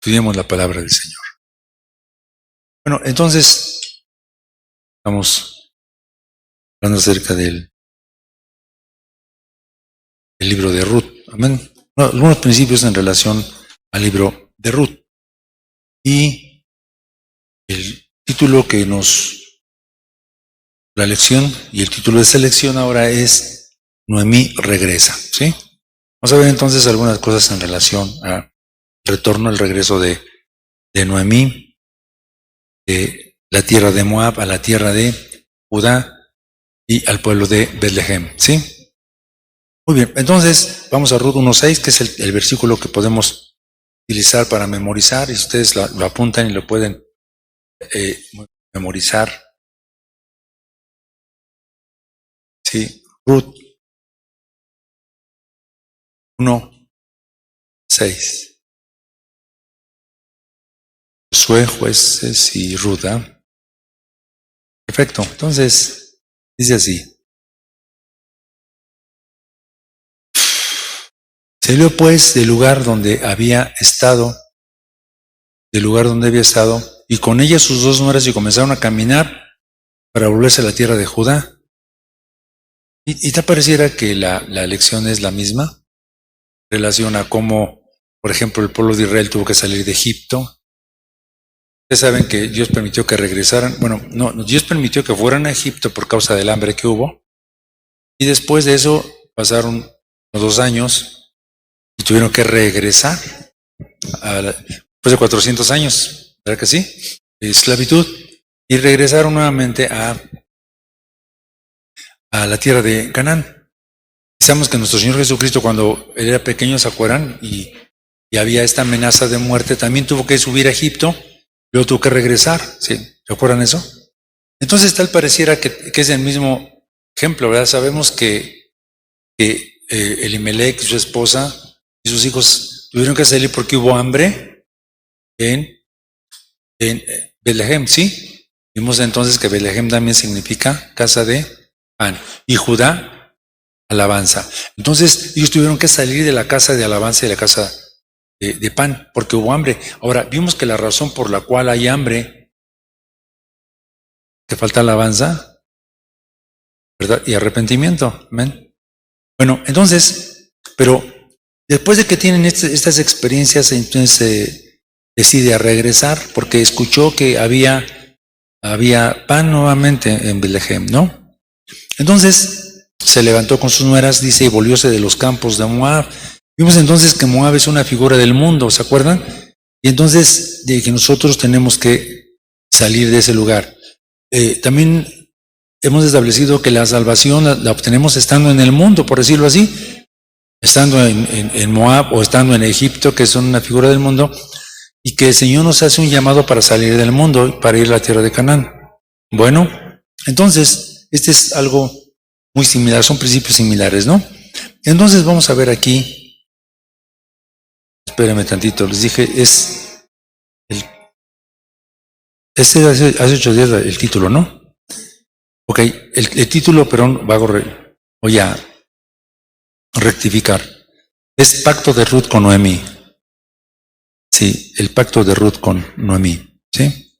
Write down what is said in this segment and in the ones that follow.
Estudiemos la palabra del Señor. Bueno, entonces, estamos hablando acerca del libro de Ruth. Amén. Bueno, algunos principios en relación al libro de Ruth. Y el título que la lección y el título de esta lección ahora es Noemí regresa. ¿Sí? Vamos a ver entonces algunas cosas en relación al retorno, al regreso de Noemí, de la tierra de Moab a la tierra de Judá y al pueblo de Betlehem. ¿Sí? Muy bien, entonces vamos a Ruth 1.6, que es el versículo que podemos utilizar para memorizar, y ustedes lo apuntan y lo pueden memorizar. Sí, Ruth 1.6. Josué, jueces y Ruth. Perfecto, entonces dice así. Salió pues del lugar donde había estado, y con ella sus dos nueras, y comenzaron a caminar para volverse a la tierra de Judá. ¿Y te pareciera que la lección es la misma? Relaciona cómo, por ejemplo, el pueblo de Israel tuvo que salir de Egipto. Ustedes saben que Dios permitió que regresaran, Dios permitió que fueran a Egipto por causa del hambre que hubo, y después de eso pasaron 2 años y tuvieron que regresar después de 400 años, ¿verdad que sí? De esclavitud, y regresaron nuevamente a la tierra de Canaán. Pensamos que nuestro Señor Jesucristo, cuando él era pequeño, ¿se acuerdan? Y había esta amenaza de muerte, también tuvo que subir a Egipto, luego tuvo que regresar, ¿sí? ¿Se acuerdan eso? Entonces tal pareciera que es el mismo ejemplo, ¿verdad? Sabemos que Elimelech, su esposa y sus hijos tuvieron que salir porque hubo hambre en Betlehem, ¿sí? Vimos entonces que Betlehem también significa casa de pan, y Judá, alabanza. Entonces ellos tuvieron que salir de la casa de alabanza y de la casa de pan, porque hubo hambre. Ahora, vimos que la razón por la cual hay hambre, que falta alabanza, ¿verdad? Y arrepentimiento. Amén. Bueno, entonces, pero después de que tienen estas experiencias, entonces decide a regresar, porque escuchó que había pan nuevamente en Betlehem, ¿no? Entonces se levantó con sus nueras, dice, y volvióse de los campos de Moab. Vimos entonces que Moab es una figura del mundo, ¿se acuerdan? Y entonces de que nosotros tenemos que salir de ese lugar. También hemos establecido que la salvación la obtenemos estando en el mundo, por decirlo así, estando en Moab o estando en Egipto, que son una figura del mundo, y que el Señor nos hace un llamado para salir del mundo, para ir a la tierra de Canaán. Bueno, entonces, este es algo muy similar, son principios similares, ¿no? Entonces vamos a ver aquí, espérenme tantito, les dije, hace 8 días el título, ¿no? Ok, el título, perdón, voy a rectificar. Es Pacto de Ruth con Noemí. Sí, el pacto de Ruth con Noemí. ¿Sí?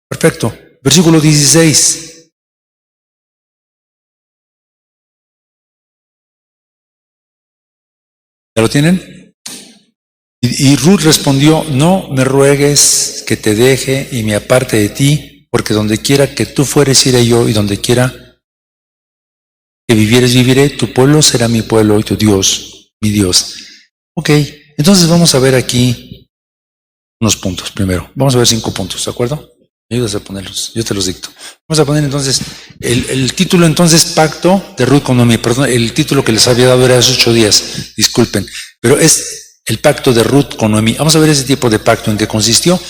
Perfecto. Versículo 16. ¿Ya lo tienen? Y Ruth respondió, no me ruegues que te deje y me aparte de ti, porque donde quiera que tú fueres iré yo, y donde quiera que vivieres viviré, tu pueblo será mi pueblo y tu Dios mi Dios. Ok, entonces vamos a ver aquí unos puntos primero. Vamos a ver 5 puntos, ¿de acuerdo? Me ayudas a ponerlos, yo te los dicto. Vamos a poner entonces, el título entonces, Pacto de Ruth con Noemí. Perdón, el título que les había dado era hace 8 días, disculpen, pero es el pacto de Ruth con Noemí. Vamos a ver ese tipo de pacto en qué consistió.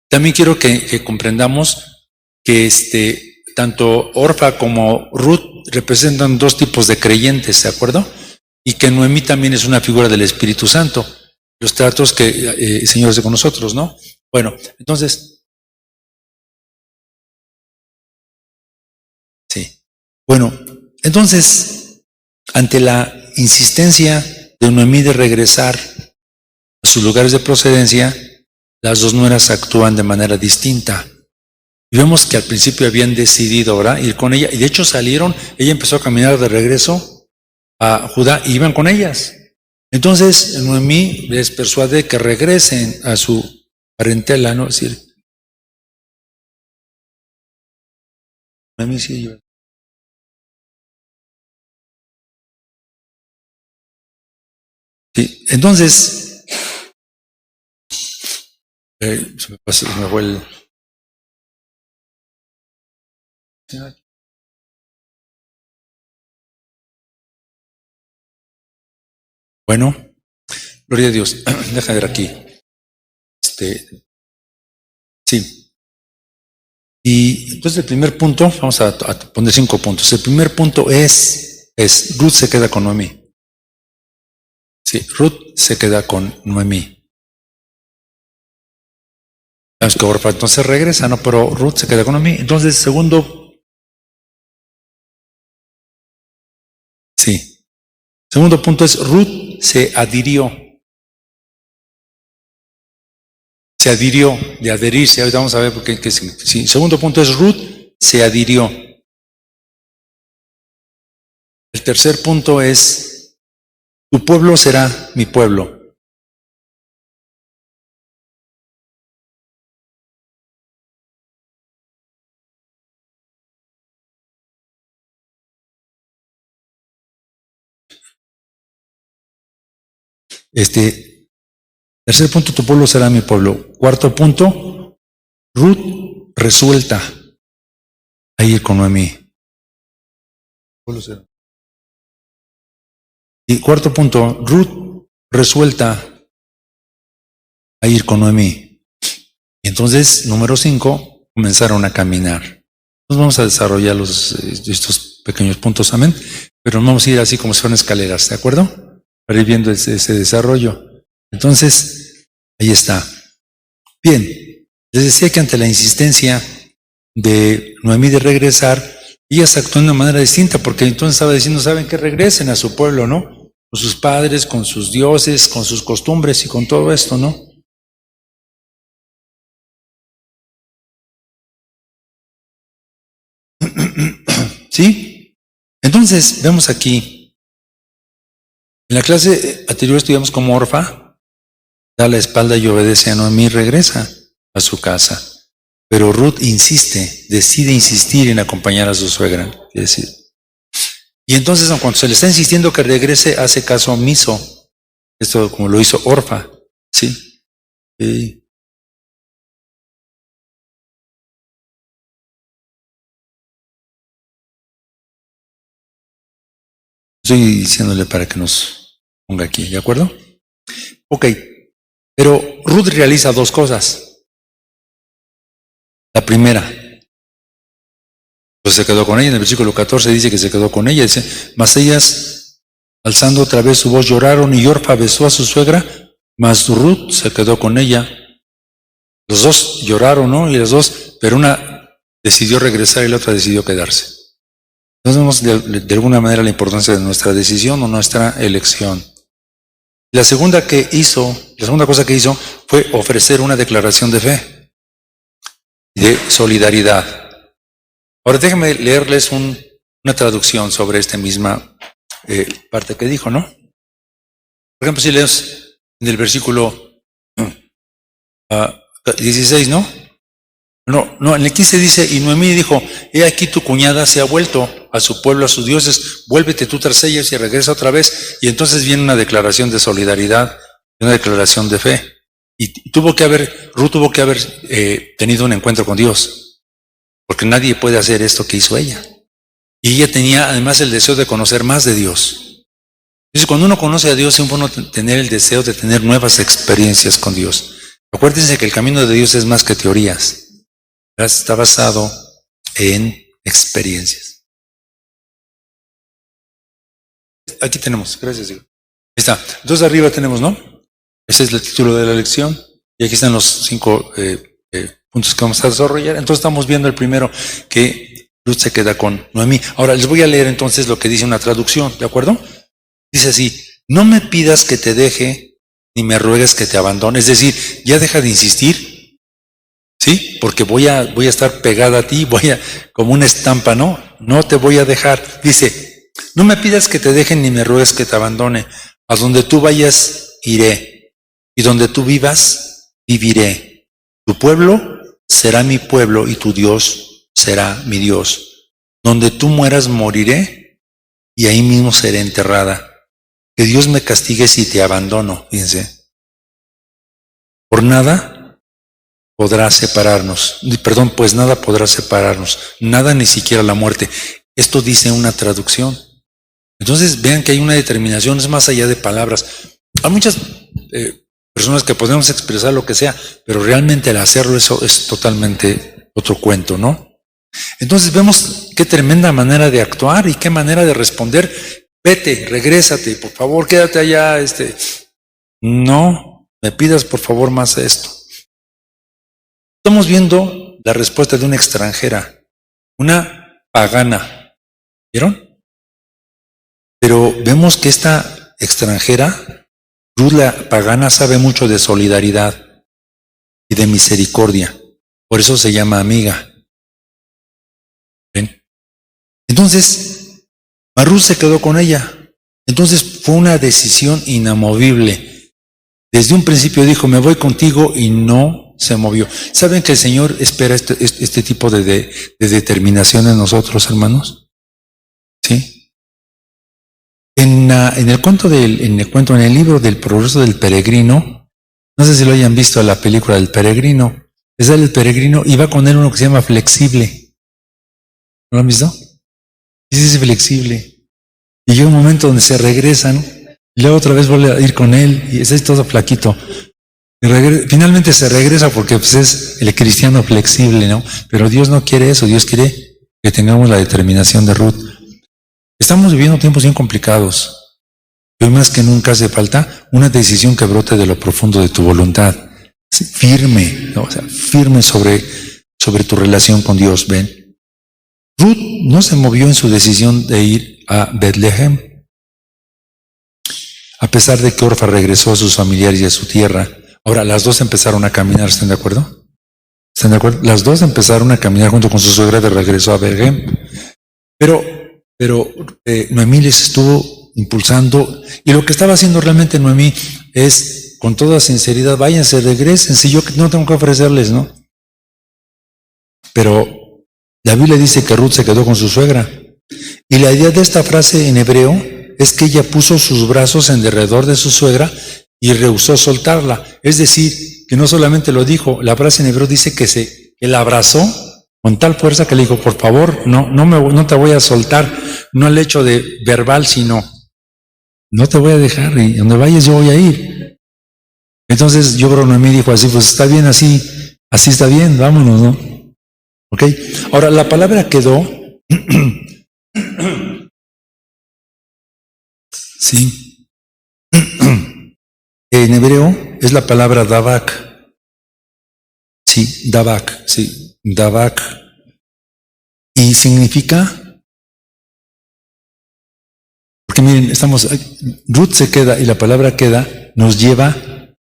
También quiero que comprendamos que tanto Orfa como Ruth representan 2 tipos de creyentes, ¿de acuerdo? Y que Noemí también es una figura del Espíritu Santo. Los tratos que el Señor hace con nosotros, ¿no? Bueno, entonces, sí. Bueno, entonces, ante la insistencia de Noemí de regresar a sus lugares de procedencia, las dos nueras actúan de manera distinta. Y vemos que al principio habían decidido, ¿verdad?, ir con ella, y de hecho salieron, ella empezó a caminar de regreso a Judá y iban con ellas. Entonces Noemí les persuade que regresen a su parentela, ¿no? Es decir, Noemí sí iba. Sí, entonces, se me fue el... Bueno, gloria a Dios. Deja de ver aquí. Sí. Y entonces el primer punto, vamos a poner 5 puntos. El primer punto es Ruth se queda con Noemí. Sí, Ruth se queda con Noemí. Sabemos que Orfa entonces regresa, ¿no? Pero Ruth se queda con Noemí. Entonces, segundo punto es Ruth se adhirió. Se adhirió, de adherirse. Ahorita vamos a ver por qué sí. Segundo punto es Ruth se adhirió. El tercer punto es tu pueblo será mi pueblo. Tercer punto, tu pueblo será mi pueblo. Cuarto punto, Ruth resuelta a ir con Noemí. Y cuarto punto, Ruth resuelta a ir con Noemí. Y entonces, número 5, comenzaron a caminar. Nos vamos a desarrollar estos pequeños puntos, amén. Pero vamos a ir así como si fueran escaleras, ¿de acuerdo? Para ir viendo ese desarrollo. Entonces, ahí está. Bien, les decía que ante la insistencia de Noemí de regresar, ellas actúan de una manera distinta, porque entonces estaba diciendo, saben que regresen a su pueblo, ¿no? Con sus padres, con sus dioses, con sus costumbres y con todo esto, ¿no? ¿Sí? Entonces, vemos aquí, en la clase anterior estudiamos cómo Orfa da la espalda y obedece a Noemí y regresa a su casa. Pero Ruth decide insistir en acompañar a su suegra. Es decir, y entonces, cuando se le está insistiendo que regrese, hace caso omiso. Esto como lo hizo Orfa. ¿Sí? Estoy diciéndole para que nos ponga aquí, ¿de acuerdo? Ok, pero Ruth realiza 2 cosas. La primera, pues se quedó con ella. En el versículo 14 dice que se quedó con ella. Dice, mas ellas, alzando otra vez su voz, lloraron, y Orfa besó a su suegra, mas Ruth se quedó con ella. Los dos lloraron, ¿no? Y las dos, pero una decidió regresar y la otra decidió quedarse. Entonces vemos de alguna manera la importancia de nuestra decisión o nuestra elección. La segunda cosa que hizo fue ofrecer una declaración de fe, de solidaridad. Ahora déjenme leerles una traducción sobre esta misma parte que dijo, ¿no? Por ejemplo, si leemos en el versículo 16, ¿no? No, en el 15 dice, y Noemí dijo, he aquí tu cuñada se ha vuelto a su pueblo, a sus dioses, vuélvete tú tras ellos y regresa otra vez. Y entonces viene una declaración de solidaridad, una declaración de fe. Y Ruth tuvo que haber tenido un encuentro con Dios, porque nadie puede hacer esto que hizo ella. Y ella tenía además el deseo de conocer más de Dios. Entonces, cuando uno conoce a Dios, siempre uno tener el deseo de tener nuevas experiencias con Dios. Acuérdense que el camino de Dios es más que teorías. Está basado en experiencias. Aquí tenemos, gracias Dios. Ahí está. Entonces arriba tenemos, ¿no? Ese es el título de la lección. Y aquí están los 5 puntos que vamos a desarrollar. Entonces estamos viendo el primero, que Ruth se queda con Noemí. Ahora les voy a leer entonces lo que dice una traducción, ¿de acuerdo? Dice así, no me pidas que te deje ni me ruegues que te abandone. Es decir, ya deja de insistir, ¿sí? Porque voy a estar pegada a ti, como una estampa, ¿no? No te voy a dejar. Dice, no me pidas que te dejen ni me ruegues que te abandone. A donde tú vayas, iré. Y donde tú vivas, viviré. Tu pueblo será mi pueblo y tu Dios será mi Dios. Donde tú mueras, moriré y ahí mismo seré enterrada. Que Dios me castigue si te abandono, fíjense. Por nada podrá separarnos. Perdón, pues nada podrá separarnos. Nada, ni siquiera la muerte. Esto dice una traducción. Entonces vean que hay una determinación, es más allá de palabras. Hay muchas personas que podemos expresar lo que sea, pero realmente al hacerlo eso es totalmente otro cuento, ¿no? Entonces vemos qué tremenda manera de actuar y qué manera de responder. Vete, regrésate, por favor, quédate allá. No me pidas por favor más esto. Estamos viendo la respuesta de una extranjera, una pagana. ¿Vieron? Pero vemos que esta extranjera, Ruth la pagana, sabe mucho de solidaridad y de misericordia. Por eso se llama amiga. ¿Ven? Entonces, Ruth se quedó con ella. Entonces fue una decisión inamovible. Desde un principio dijo, me voy contigo, y no se movió. ¿Saben que el Señor espera este tipo de determinación en nosotros, hermanos? ¿Sí? En el libro del Progreso del Peregrino, no sé si lo hayan visto, la película del Peregrino, es el peregrino y va con él uno que se llama Flexible. ¿No lo han visto? Es flexible. Y llega un momento donde se regresan, y luego otra vez vuelve a ir con él, y es todo flaquito. Finalmente se regresa porque pues, es el cristiano flexible, ¿no? Pero Dios no quiere eso, Dios quiere que tengamos la determinación de Ruth. Estamos viviendo tiempos bien complicados. Y hoy más que nunca hace falta una decisión que brote de lo profundo de tu voluntad. Firme, ¿no? O sea, firme sobre tu relación con Dios, ven. Ruth no se movió en su decisión de ir a Betlehem. A pesar de que Orfa regresó a sus familiares y a su tierra. Ahora, las dos empezaron a caminar, ¿están de acuerdo? ¿Están de acuerdo? Las dos empezaron a caminar junto con su suegra de regreso a Betlehem. Pero Noemí les estuvo impulsando, y lo que estaba haciendo realmente Noemí es, con toda sinceridad, váyanse, regresen, si yo no tengo que ofrecerles, ¿no? Pero la Biblia dice que Ruth se quedó con su suegra, y la idea de esta frase en hebreo es que ella puso sus brazos en derredor de su suegra y rehusó soltarla. Es decir, que no solamente lo dijo, la frase en hebreo dice que la abrazó con tal fuerza que le dijo, por favor, no te voy a soltar, no el hecho de verbal, sino no te voy a dejar, y donde vayas yo voy a ir. Entonces yo creo que Noemí dijo así, pues está bien así está bien, vámonos, ¿no? ¿Ok? Ahora, la palabra quedó, sí, en hebreo es la palabra davak. Sí, davak. Y significa, porque miren, Ruth se queda, y la palabra queda nos lleva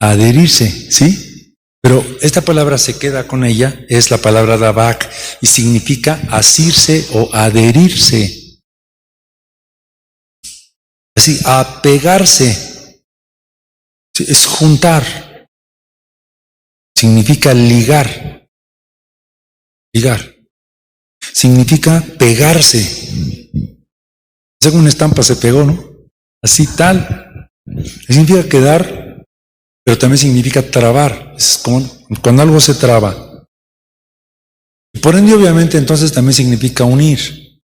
a adherirse, ¿sí? Pero esta palabra se queda con ella, es la palabra davak, y significa asirse o adherirse. Así, apegarse. Sí, es juntar. Significa ligar. Significa pegarse. Según una estampa se pegó, ¿no? Así tal. Significa quedar, pero también significa trabar. Es como cuando algo se traba. Y por ende, obviamente, entonces también significa unir.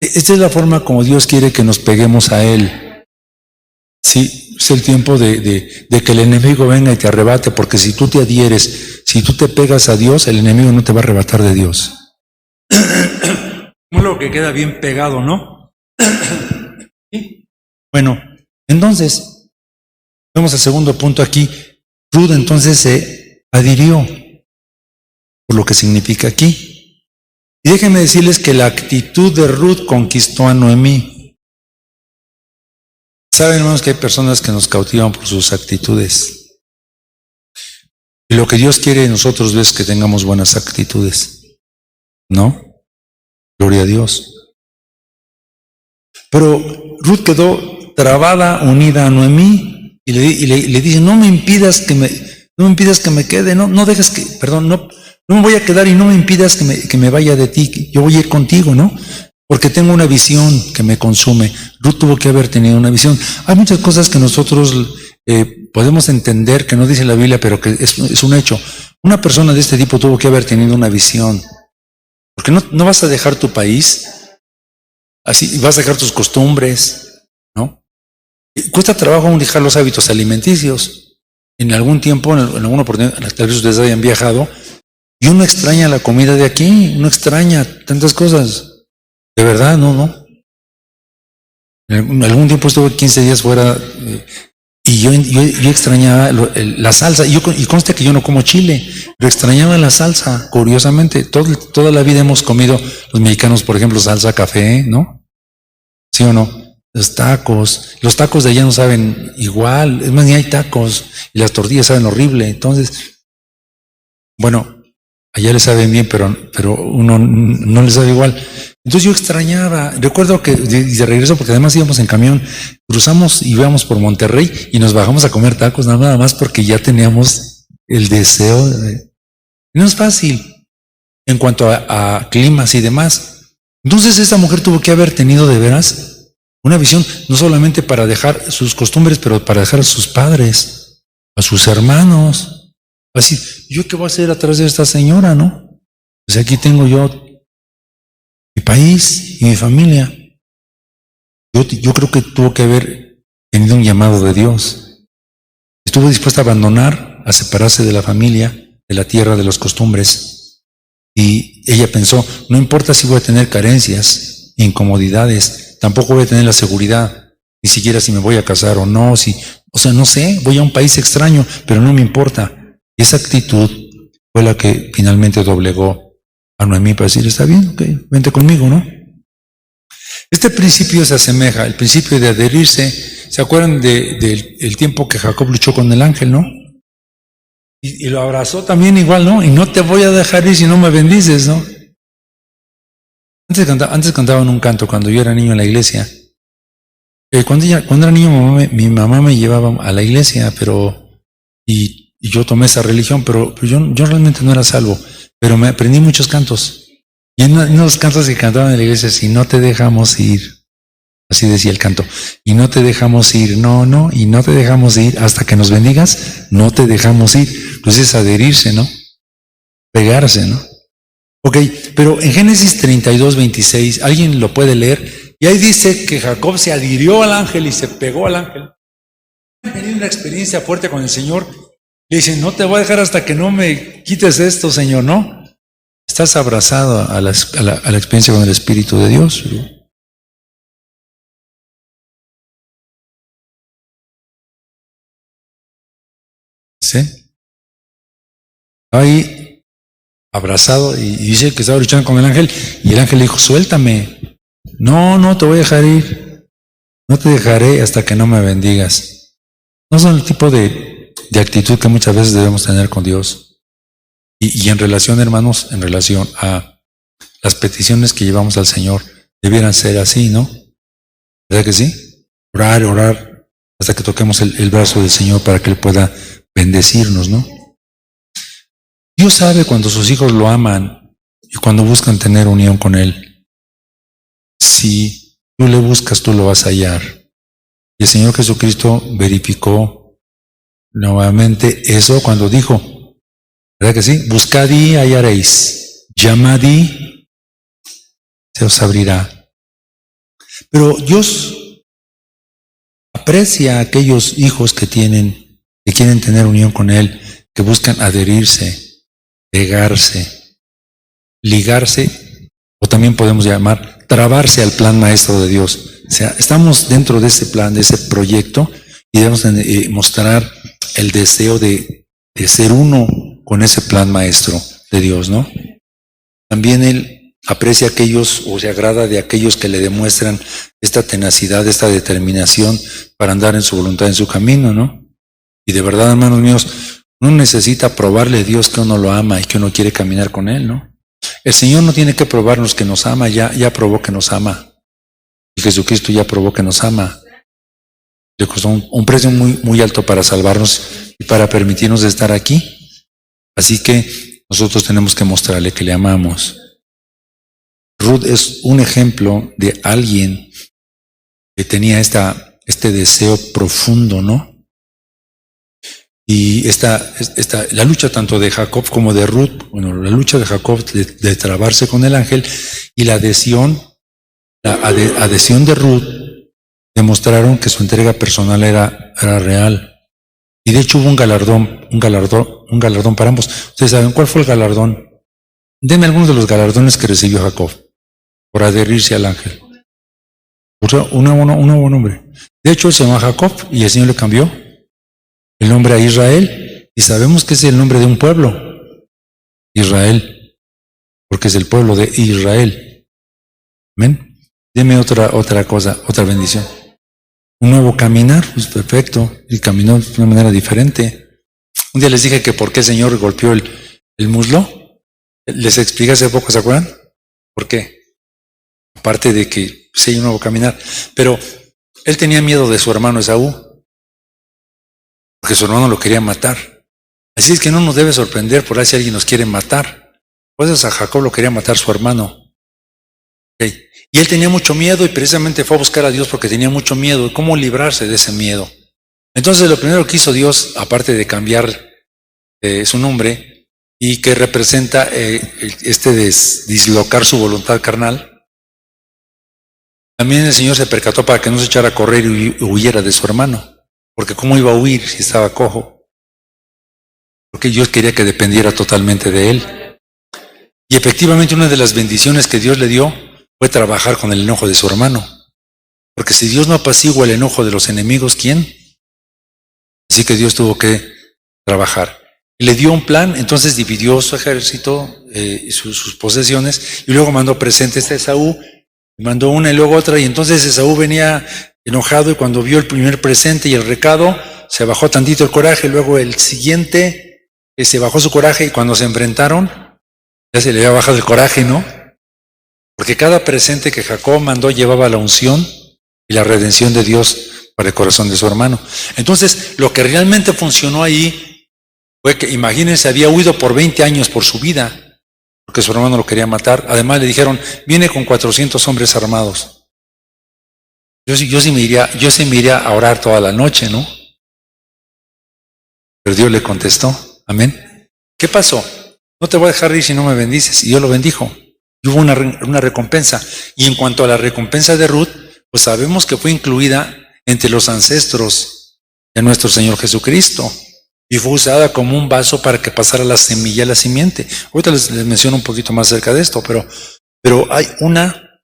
Esta es la forma como Dios quiere que nos peguemos a Él. Sí. Es el tiempo de que el enemigo venga y te arrebate, porque si tú te adhieres, si tú te pegas a Dios, el enemigo no te va a arrebatar de Dios. Lo que queda bien pegado, ¿no? Bueno, entonces, vamos al segundo punto aquí. Ruth entonces se adhirió, por lo que significa aquí. Y déjenme decirles que la actitud de Ruth conquistó a Noemí. Saben, hermanos, que hay personas que nos cautivan por sus actitudes. Y lo que Dios quiere de nosotros es que tengamos buenas actitudes. ¿No? Gloria a Dios. Pero Ruth quedó trabada, unida a Noemí, y le dice, no me impidas que me quede, no dejes que, perdón, no me voy a quedar y no me impidas que me vaya de ti, yo voy a ir contigo, ¿no? Porque tengo una visión que me consume. Ruth tuvo que haber tenido una visión. Hay muchas cosas que nosotros podemos entender, que no dice la Biblia, pero que es un hecho. Una persona de este tipo tuvo que haber tenido una visión. Porque no vas a dejar tu país, así vas a dejar tus costumbres, ¿no? Y cuesta trabajo aún dejar los hábitos alimenticios. En algún tiempo, en alguna oportunidad, tal vez ustedes hayan viajado, y uno extraña la comida de aquí, uno extraña tantas cosas. De verdad, no. En algún tiempo estuve 15 días fuera y yo extrañaba la salsa. Y consta que yo no como chile, pero extrañaba la salsa, curiosamente. Toda la vida hemos comido, los mexicanos, por ejemplo, salsa, café, ¿no? ¿Sí o no? Los tacos de allá no saben igual, es más, ni hay tacos, y las tortillas saben horrible. Entonces, bueno, allá les saben bien, pero uno no les sabe igual. Entonces yo extrañaba, recuerdo que de regreso, porque además íbamos en camión, cruzamos y íbamos por Monterrey y nos bajamos a comer tacos, nada más porque ya teníamos el deseo no es fácil en cuanto a climas y demás. Entonces esta mujer tuvo que haber tenido de veras una visión, no solamente para dejar sus costumbres, pero para dejar a sus padres, a sus hermanos. Así, ¿yo qué voy a hacer atrás de esta señora, no? Pues aquí tengo yo mi país y mi familia. Yo creo que tuvo que haber tenido un llamado de Dios. Estuvo dispuesta a abandonar, a separarse de la familia, de la tierra, de las costumbres. Y ella pensó, no importa si voy a tener carencias, incomodidades, tampoco voy a tener la seguridad, ni siquiera si me voy a casar o no, no sé, voy a un país extraño, pero no me importa. Y esa actitud fue la que finalmente doblegó a Noemí para decir, está bien, ok, vente conmigo, ¿no? Este principio se asemeja, el principio de adherirse. ¿Se acuerdan del tiempo que Jacob luchó con el ángel, no? Y lo abrazó también igual, ¿no? Y no te voy a dejar ir si no me bendices, ¿no? Antes cantaban un canto cuando yo era niño en la iglesia. Cuando era niño, mi mamá me llevaba a la iglesia, y yo tomé esa religión, pero yo realmente no era salvo. Pero me aprendí muchos cantos. Y en unos cantos que cantaban en la iglesia, si no te dejamos ir, así decía el canto, y no te dejamos ir, no, y no te dejamos ir hasta que nos bendigas, no te dejamos ir. Pues es adherirse, ¿no? Pegarse, ¿no? Ok, pero en Génesis 32, 26, alguien lo puede leer, y ahí dice que Jacob se adhirió al ángel y se pegó al ángel. Tenía una experiencia fuerte con el Señor. Le dice, no te voy a dejar hasta que no me quites esto, Señor, ¿no? Estás abrazado a la experiencia con el Espíritu de Dios. ¿Sí? Ahí, abrazado, y dice que estaba luchando con el ángel, y el ángel le dijo, suéltame. No te voy a dejar ir. No te dejaré hasta que no me bendigas. No son el tipo de actitud que muchas veces debemos tener con Dios. Y en relación, hermanos, en relación a las peticiones que llevamos al Señor, debieran ser así, ¿no? ¿Verdad que sí? Orar hasta que toquemos el brazo del Señor para que Él pueda bendecirnos, ¿no? Dios sabe cuando sus hijos lo aman y cuando buscan tener unión con Él. Si tú le buscas, tú lo vas a hallar. Y el Señor Jesucristo verificó nuevamente eso cuando dijo, ¿verdad que sí? Buscad y hallaréis, llamad y se os abrirá. Pero Dios aprecia a aquellos hijos que quieren tener unión con Él, que buscan adherirse, pegarse, ligarse, o también podemos llamar trabarse al plan maestro de Dios. O sea, estamos dentro de ese plan, de ese proyecto, y debemos mostrar el deseo de ser uno con ese plan maestro de Dios, ¿no? También Él aprecia a aquellos o se agrada de aquellos que le demuestran esta tenacidad, esta determinación para andar en su voluntad, en su camino, ¿no? Y de verdad, hermanos míos, uno necesita probarle a Dios que uno lo ama y que uno quiere caminar con Él, ¿no? El Señor no tiene que probarnos que nos ama, ya probó que nos ama. Y Jesucristo ya probó que nos ama. Le costó un precio muy, muy alto para salvarnos y para permitirnos estar aquí. Así que nosotros tenemos que mostrarle que le amamos. Ruth es un ejemplo de alguien que tenía este deseo profundo, ¿no? Y la lucha tanto de Jacob como de Ruth, bueno, la lucha de Jacob de trabarse con el ángel y la adhesión de Ruth demostraron que su entrega personal era real. Y de hecho hubo un galardón para ambos. ¿Ustedes saben cuál fue el galardón? Denme algunos de los galardones que recibió Jacob por adherirse al ángel. Un nuevo nombre. De hecho, se llama Jacob y el Señor le cambió el nombre a Israel. Y sabemos que es el nombre de un pueblo, Israel, porque es el pueblo de Israel. Amén. Deme otra cosa, otra bendición. Un nuevo caminar, pues perfecto. Y caminó de una manera diferente. Un día les dije que por qué el Señor golpeó el muslo. Les expliqué hace poco, ¿se acuerdan? ¿Por qué? Aparte de que sí hay un nuevo caminar. Pero él tenía miedo de su hermano Esaú, porque su hermano lo quería matar. Así es que no nos debe sorprender por ahí si alguien nos quiere matar. Pues a Jacob lo quería matar su hermano. Okay. Y él tenía mucho miedo y precisamente fue a buscar a Dios porque tenía mucho miedo. ¿Cómo librarse de ese miedo? Entonces lo primero que hizo Dios, aparte de cambiar su nombre y que representa dislocar su voluntad carnal, también el Señor se percató para que no se echara a correr y huyera de su hermano. Porque ¿cómo iba a huir si estaba cojo? Porque Dios quería que dependiera totalmente de él. Y efectivamente una de las bendiciones que Dios le dio fue trabajar con el enojo de su hermano. Porque si Dios no apacigua el enojo de los enemigos, ¿quién? Así que Dios tuvo que trabajar. Le dio un plan, entonces dividió su ejército, sus posesiones, y luego mandó presentes a Esaú, mandó una y luego otra, y entonces Esaú venía enojado y cuando vio el primer presente y el recado, se bajó tantito el coraje, luego el siguiente se bajó su coraje y cuando se enfrentaron, ya se le había bajado el coraje, ¿no? Porque cada presente que Jacob mandó llevaba la unción y la redención de Dios para el corazón de su hermano. Entonces, lo que realmente funcionó ahí fue que, imagínense, había huido por 20 años por su vida, porque su hermano lo quería matar. Además le dijeron, viene con 400 hombres armados. Yo sí me iría a orar toda la noche, ¿no? Pero Dios le contestó, amén. ¿Qué pasó? No te voy a dejar ir si no me bendices. Y Dios lo bendijo. Y hubo una recompensa. Y en cuanto a la recompensa de Ruth, pues sabemos que fue incluida entre los ancestros de nuestro Señor Jesucristo. Y fue usada como un vaso para que pasara la semilla a la simiente. Ahorita les menciono un poquito más acerca de esto, pero hay una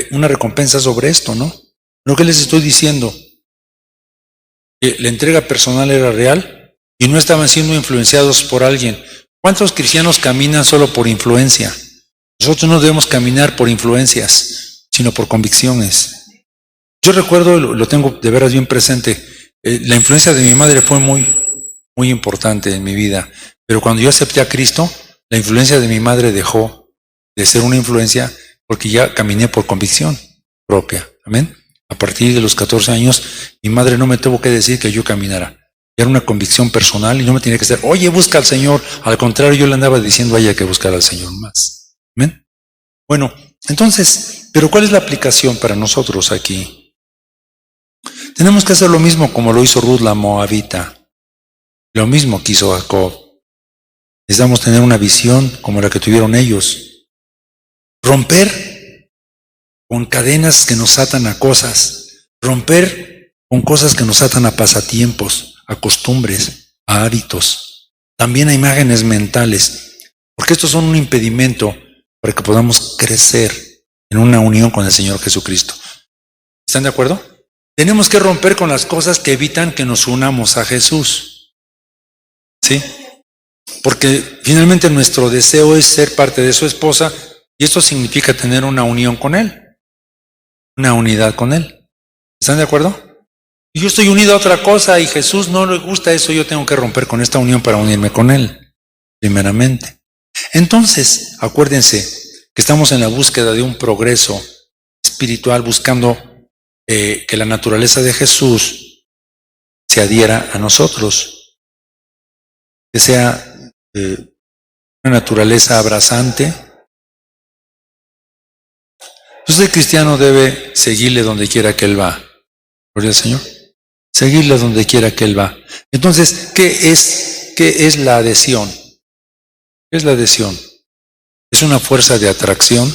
recompensa sobre esto, ¿no? Lo que les estoy diciendo, que la entrega personal era real y no estaban siendo influenciados por alguien. ¿Cuántos cristianos caminan solo por influencia? Nosotros no debemos caminar por influencias, sino por convicciones. Yo recuerdo, lo tengo de veras bien presente, la influencia de mi madre fue muy, muy importante en mi vida, pero cuando yo acepté a Cristo, la influencia de mi madre dejó de ser una influencia porque ya caminé por convicción propia. Amén. A partir de los 14 años, mi madre no me tuvo que decir que yo caminara. Era una convicción personal y no me tenía que decir, oye, busca al Señor. Al contrario, yo le andaba diciendo a ella que buscara al Señor más. ¿Amén? Bueno, entonces, ¿pero cuál es la aplicación para nosotros aquí? Tenemos que hacer lo mismo como lo hizo Ruth la Moabita. Lo mismo que hizo Jacob. Necesitamos tener una visión como la que tuvieron ellos. Romper con cadenas que nos atan a cosas, romper con cosas que nos atan a pasatiempos, a costumbres, a hábitos, también a imágenes mentales, porque estos son un impedimento para que podamos crecer en una unión con el Señor Jesucristo. ¿Están de acuerdo? Tenemos que romper con las cosas que evitan que nos unamos a Jesús. ¿Sí? Porque finalmente nuestro deseo es ser parte de su esposa, Y esto significa tener una unión con Él, una unidad con Él. ¿Están de acuerdo? Si yo estoy unido a otra cosa y Jesús no le gusta eso, yo tengo que romper con esta unión para unirme con Él, primeramente. Entonces, acuérdense que estamos en la búsqueda de un progreso espiritual, buscando que la naturaleza de Jesús se adhiera a nosotros, que sea una naturaleza abrazante. Entonces el cristiano debe seguirle donde quiera que Él va. Gloria al Señor. Seguirle donde quiera que Él va. Entonces, ¿qué es la adhesión? ¿Qué es la adhesión? Es una fuerza de atracción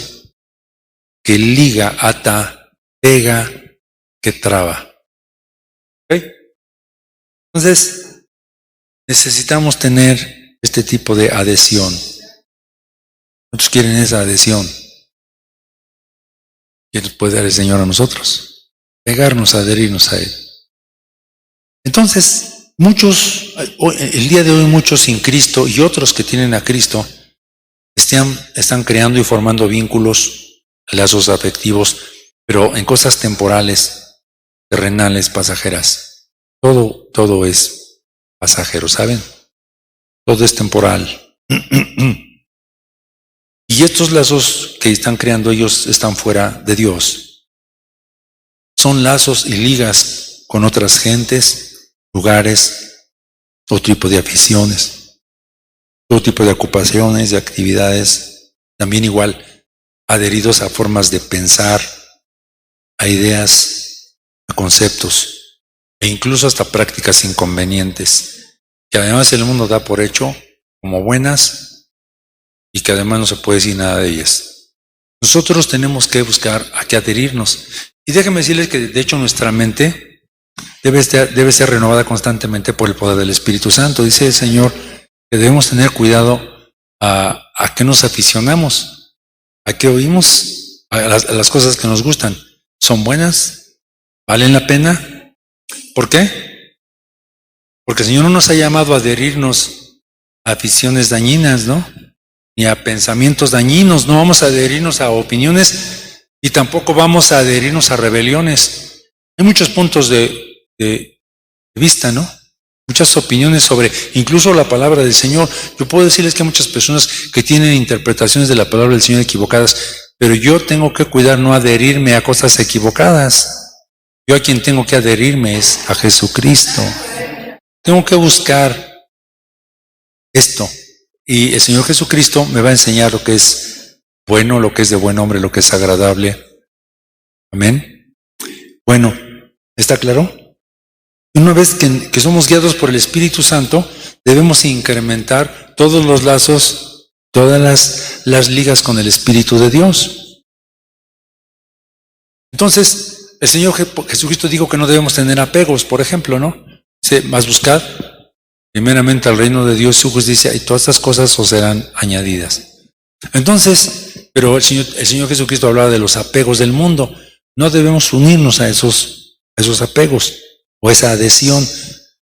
que liga, ata, pega, que traba. ¿Ok? Entonces, necesitamos tener este tipo de adhesión. ¿Cuántos quieren esa adhesión? ¿Qué nos puede dar el Señor a nosotros? Pegarnos, adherirnos a Él. Entonces, el día de hoy muchos sin Cristo y otros que tienen a Cristo están creando y formando vínculos, lazos afectivos, pero en cosas temporales, terrenales, pasajeras. Todo es pasajero, ¿saben? Todo es temporal. Y estos lazos que están creando ellos están fuera de Dios. Son lazos y ligas con otras gentes, lugares, todo tipo de aficiones, todo tipo de ocupaciones, de actividades, también igual adheridos a formas de pensar, a ideas, a conceptos, e incluso hasta prácticas inconvenientes, que además el mundo da por hecho como buenas, y que además no se puede decir nada de ellas. Nosotros tenemos que buscar a qué adherirnos. Y déjenme decirles que de hecho nuestra mente debe ser renovada constantemente por el poder del Espíritu Santo. Dice el Señor que debemos tener cuidado a qué nos aficionamos, a qué oímos, a las cosas que nos gustan. ¿Son buenas? ¿Valen la pena? ¿Por qué? Porque el Señor no nos ha llamado a adherirnos a aficiones dañinas, ¿no? Ni a pensamientos dañinos. No vamos a adherirnos a opiniones y tampoco vamos a adherirnos a rebeliones. Hay muchos puntos de vista, ¿no? Muchas opiniones sobre incluso la palabra del Señor. Yo puedo decirles que hay muchas personas que tienen interpretaciones de la palabra del Señor equivocadas, pero yo tengo que cuidar no adherirme a cosas equivocadas. Yo a quien tengo que adherirme es a Jesucristo. Tengo que buscar esto. Y el Señor Jesucristo me va a enseñar lo que es bueno, lo que es de buen hombre, lo que es agradable. Amén. Bueno, ¿está claro? Una vez que somos guiados por el Espíritu Santo, debemos incrementar todos los lazos, todas las ligas con el Espíritu de Dios. Entonces, el Señor Jesucristo dijo que no debemos tener apegos, por ejemplo, ¿no? Dice, más buscad primeramente al reino de Dios, su justicia, y todas estas cosas os serán añadidas. Entonces, pero el Señor Jesucristo hablaba de los apegos del mundo. No debemos unirnos a esos apegos o esa adhesión,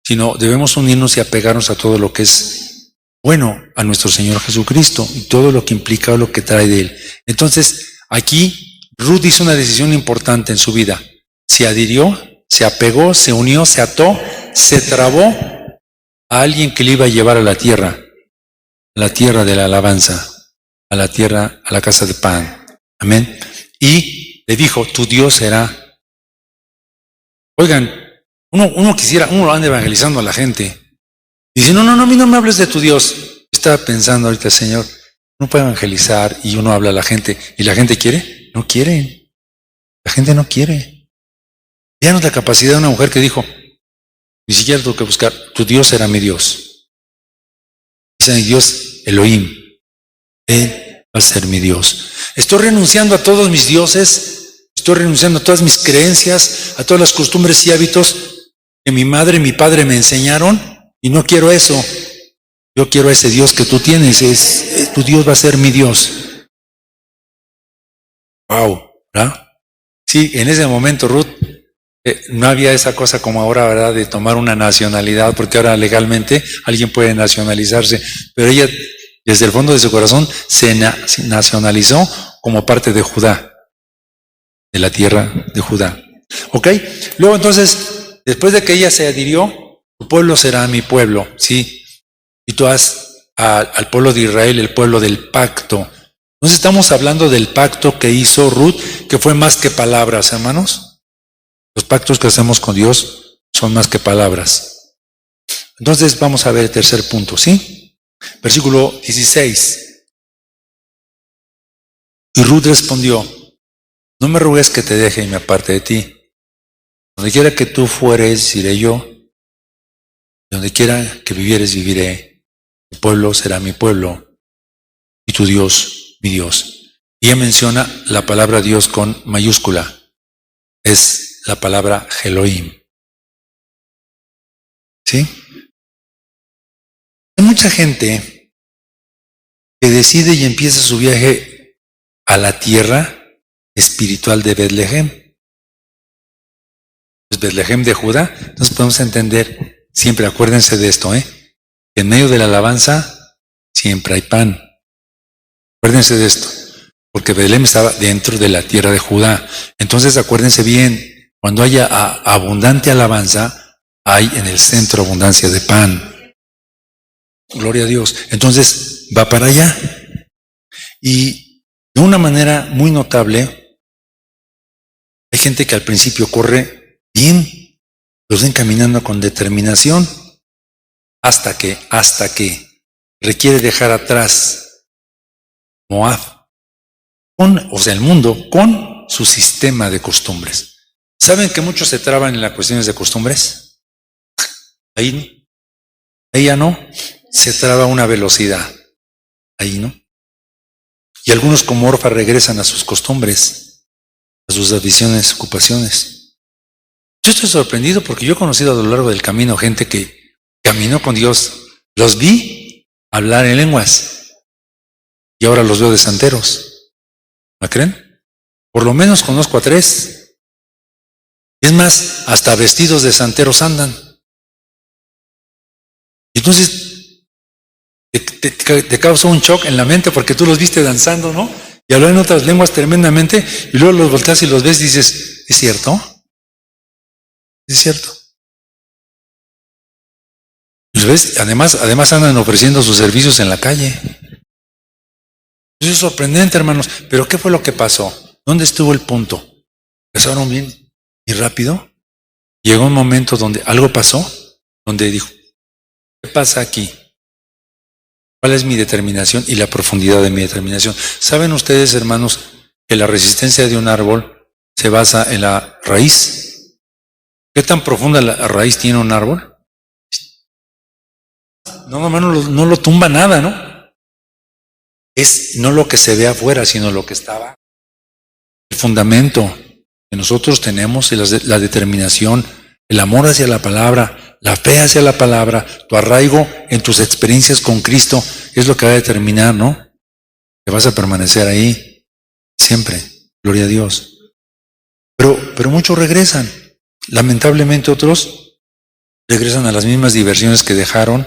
sino debemos unirnos y apegarnos a todo lo que es bueno a nuestro Señor Jesucristo y todo lo que implica o lo que trae de Él. Entonces, aquí Ruth hizo una decisión importante en su vida. Se adhirió, se apegó, se unió, se ató, se trabó a alguien que le iba a llevar a la tierra de la alabanza, a la casa de pan. Amén. Y le dijo, tu Dios será. Oigan, uno anda evangelizando a la gente. Dice, no, a mí no me hables de tu Dios. Estaba pensando ahorita, Señor, uno puede evangelizar y uno habla a la gente. ¿Y la gente quiere? No quiere. La gente no quiere. Vean la capacidad de una mujer que dijo, ni siquiera tengo que buscar, tu Dios será mi Dios. Dice mi Dios, Elohim. Él va a ser mi Dios. Estoy renunciando a todos mis dioses, estoy renunciando a todas mis creencias, a todas las costumbres y hábitos que mi madre y mi padre me enseñaron, y no quiero eso. Yo quiero a ese Dios que tú tienes, tu Dios va a ser mi Dios. Wow, ¿verdad? Sí, en ese momento Ruth no había esa cosa como ahora, ¿verdad?, de tomar una nacionalidad, porque ahora legalmente alguien puede nacionalizarse, pero ella Desde el fondo de su corazón se nacionalizó como parte de Judá, de la tierra de Judá. ¿Ok? Luego entonces, después de que ella se adhirió, tu pueblo será mi pueblo, ¿sí? Y tú has al pueblo de Israel, el pueblo del pacto. Entonces estamos hablando del pacto que hizo Ruth, que fue más que palabras, hermanos. Los pactos que hacemos con Dios son más que palabras. Entonces vamos a ver el tercer punto, ¿sí? Versículo 16. Y Ruth respondió: no me ruegues que te deje y me aparte de ti. Donde quiera que tú fueres, iré yo. Donde quiera que vivieres, viviré. Mi pueblo será mi pueblo. Y tu Dios, mi Dios. Y ella menciona la palabra Dios con mayúscula. Es la palabra Elohim. ¿Sí? Hay mucha gente que decide y empieza su viaje a la tierra espiritual de Betlehem. Es Betlehem de Judá. Entonces podemos entender, siempre acuérdense de esto, que en medio de la alabanza siempre hay pan. Acuérdense de esto, porque Betlehem estaba dentro de la tierra de Judá. Entonces acuérdense bien, cuando haya abundante alabanza, hay en el centro abundancia de pan. Gloria a Dios. Entonces va para allá. Y de una manera muy notable, hay gente que al principio corre bien, los ven caminando con determinación, hasta que requiere dejar atrás Moab, el mundo, con su sistema de costumbres. ¿Saben que muchos se traban en las cuestiones de costumbres? Ahí ya no, se traba una velocidad. Ahí no. Y algunos como Orfa regresan a sus costumbres, a sus aficiones, ocupaciones. Yo estoy sorprendido porque yo he conocido a lo largo del camino gente que caminó con Dios. Los vi hablar en lenguas y ahora los veo de santeros. ¿Me creen? Por lo menos conozco a 3. Es más, hasta vestidos de santeros andan. Entonces te causa un shock en la mente porque tú los viste danzando, ¿no? Y hablan en otras lenguas tremendamente y luego los volteas y los ves y dices, ¿es cierto? ¿Es cierto? ¿Los ves? Además andan ofreciendo sus servicios en la calle. Eso es sorprendente, hermanos. Pero ¿qué fue lo que pasó? ¿Dónde estuvo el punto? ¿Empezaron bien y rápido? Llegó un momento donde algo pasó, donde dijo, ¿qué pasa aquí? ¿Cuál es mi determinación y la profundidad de mi determinación? ¿Saben ustedes, hermanos, que la resistencia de un árbol se basa en la raíz? ¿Qué tan profunda la raíz tiene un árbol? No, hermano, no lo tumba nada, ¿no? Es no lo que se ve afuera, sino lo que estaba. El fundamento que nosotros tenemos es la determinación, el amor hacia la palabra, la fe hacia la palabra, tu arraigo en tus experiencias con Cristo, es lo que va a determinar, ¿no? Que vas a permanecer ahí siempre. Gloria a Dios. Pero muchos regresan. Lamentablemente otros regresan a las mismas diversiones que dejaron,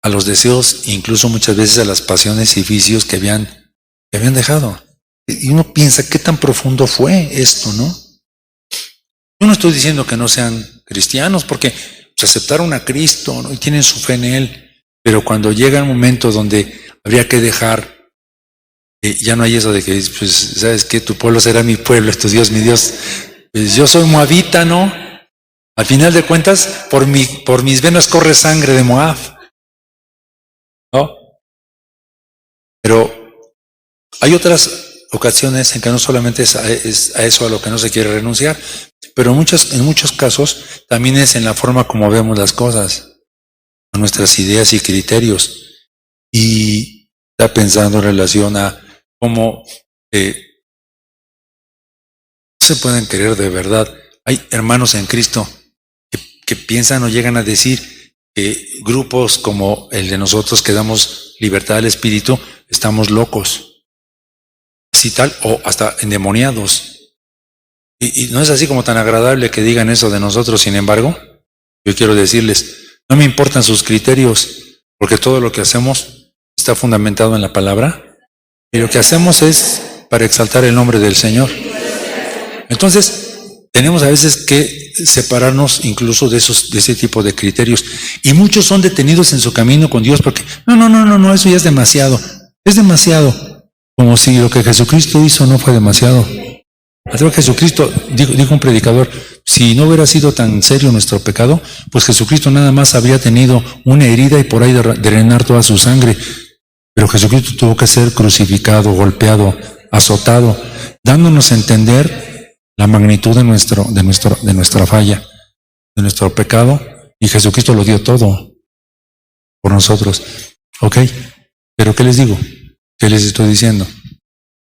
a los deseos, incluso muchas veces a las pasiones y vicios que habían dejado. Y uno piensa, ¿qué tan profundo fue esto, no? Yo no estoy diciendo que no sean cristianos, porque aceptaron a Cristo, ¿no? Y tienen su fe en Él, pero cuando llega el momento donde habría que dejar, ya no hay eso de que, pues, ¿sabes qué? Tu pueblo será mi pueblo, es tu Dios, mi Dios. Pues yo soy moabita, ¿no? Al final de cuentas, por mis venas corre sangre de Moab, ¿no? Pero hay otras ocasiones en que no solamente es a eso a lo que no se quiere renunciar, pero en muchos casos también es en la forma como vemos las cosas, a nuestras ideas y criterios. Y está pensando en relación a cómo se pueden querer de verdad. Hay hermanos en Cristo que piensan o llegan a decir que grupos como el de nosotros que damos libertad al espíritu, estamos locos. Así tal, o hasta endemoniados. Y no es así como tan agradable que digan eso de nosotros. Sin embargo, yo quiero decirles, no me importan sus criterios, porque todo lo que hacemos está fundamentado en la palabra, y lo que hacemos es para exaltar el nombre del Señor. Entonces, tenemos a veces que separarnos incluso de ese tipo de criterios. Y muchos son detenidos en su camino con Dios porque, no, eso ya es demasiado. Es demasiado. Como si lo que Jesucristo hizo no fue demasiado. Hasta Jesucristo, dijo un predicador, si no hubiera sido tan serio nuestro pecado, pues Jesucristo nada más habría tenido una herida y por ahí drenar toda su sangre. Pero Jesucristo tuvo que ser crucificado, golpeado, azotado, dándonos a entender la magnitud de nuestra falla, de nuestro pecado, y Jesucristo lo dio todo por nosotros. ¿Ok? Pero ¿qué les digo? ¿Qué les estoy diciendo?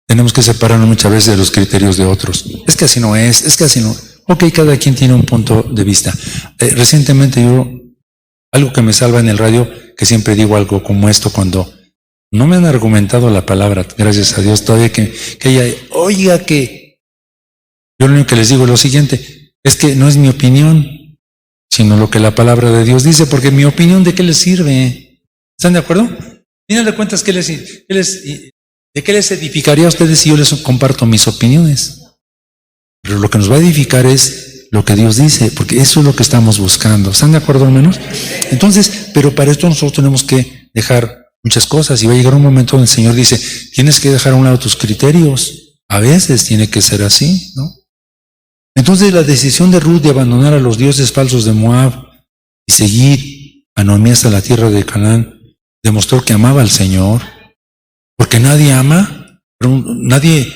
Tenemos que separarnos muchas veces de los criterios de otros. Es que así no es que así no. Ok, cada quien tiene un punto de vista. Recientemente algo que me salva en el radio, que siempre digo algo como esto cuando no me han argumentado la palabra, gracias a Dios, todavía que ella, oiga que, yo lo único que les digo es lo siguiente, es que no es mi opinión, sino lo que la palabra de Dios dice, porque mi opinión, ¿de qué les sirve? ¿Están de acuerdo? Final de cuentas, ¿de qué les edificaría a ustedes si yo les comparto mis opiniones? Pero lo que nos va a edificar es lo que Dios dice, porque eso es lo que estamos buscando. ¿Están de acuerdo, hermanos? Entonces, pero para esto nosotros tenemos que dejar muchas cosas, y va a llegar un momento donde el Señor dice, tienes que dejar a un lado tus criterios. A veces tiene que ser así, ¿no? Entonces la decisión de Ruth de abandonar a los dioses falsos de Moab y seguir a Noemí hasta la tierra de Canaán demostró que amaba al Señor, porque nadie ama, pero nadie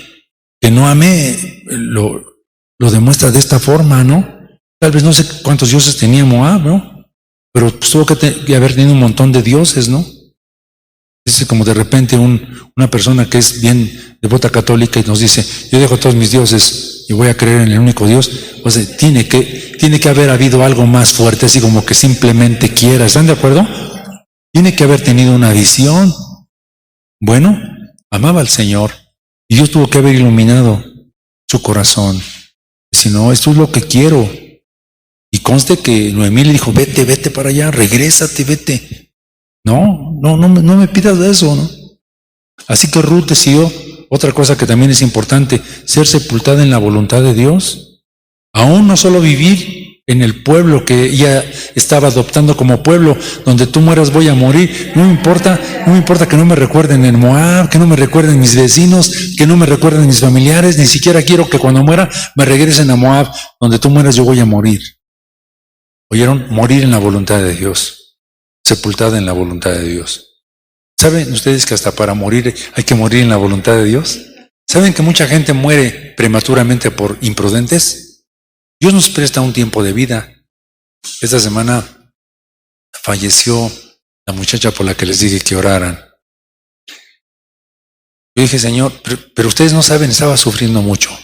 que no ame lo demuestra de esta forma, ¿no? Tal vez no sé cuántos dioses tenía Moab, ¿no? Pero pues tuvo que haber tenido un montón de dioses, ¿no? Es como de repente una persona que es bien devota católica y nos dice, yo dejo todos mis dioses y voy a creer en el único Dios. O sea, tiene que haber habido algo más fuerte, así como que simplemente quiera. ¿Están de acuerdo? Tiene que haber tenido una visión. Bueno, amaba al Señor y Dios tuvo que haber iluminado su corazón. Si no, esto es lo que quiero. Y conste que Noemí le dijo, vete para allá, regrésate, vete. No me pidas de eso, ¿no? Así que Ruth decidió, otra cosa que también es importante, ser sepultada en la voluntad de Dios. Aún no solo vivir en el pueblo que ella estaba adoptando como pueblo, donde tú mueras voy a morir. No me importa que no me recuerden en Moab, que no me recuerden mis vecinos, que no me recuerden mis familiares, ni siquiera quiero que cuando muera me regresen a Moab, donde tú mueras yo voy a morir. ¿Oyeron? Morir en la voluntad de Dios. Sepultada en la voluntad de Dios. ¿Saben ustedes que hasta para morir hay que morir en la voluntad de Dios? ¿Saben que mucha gente muere prematuramente por imprudentes? Dios nos presta un tiempo de vida. Esta semana falleció la muchacha por la que les dije que oraran. Yo dije, Señor, pero ustedes no saben, estaba sufriendo mucho.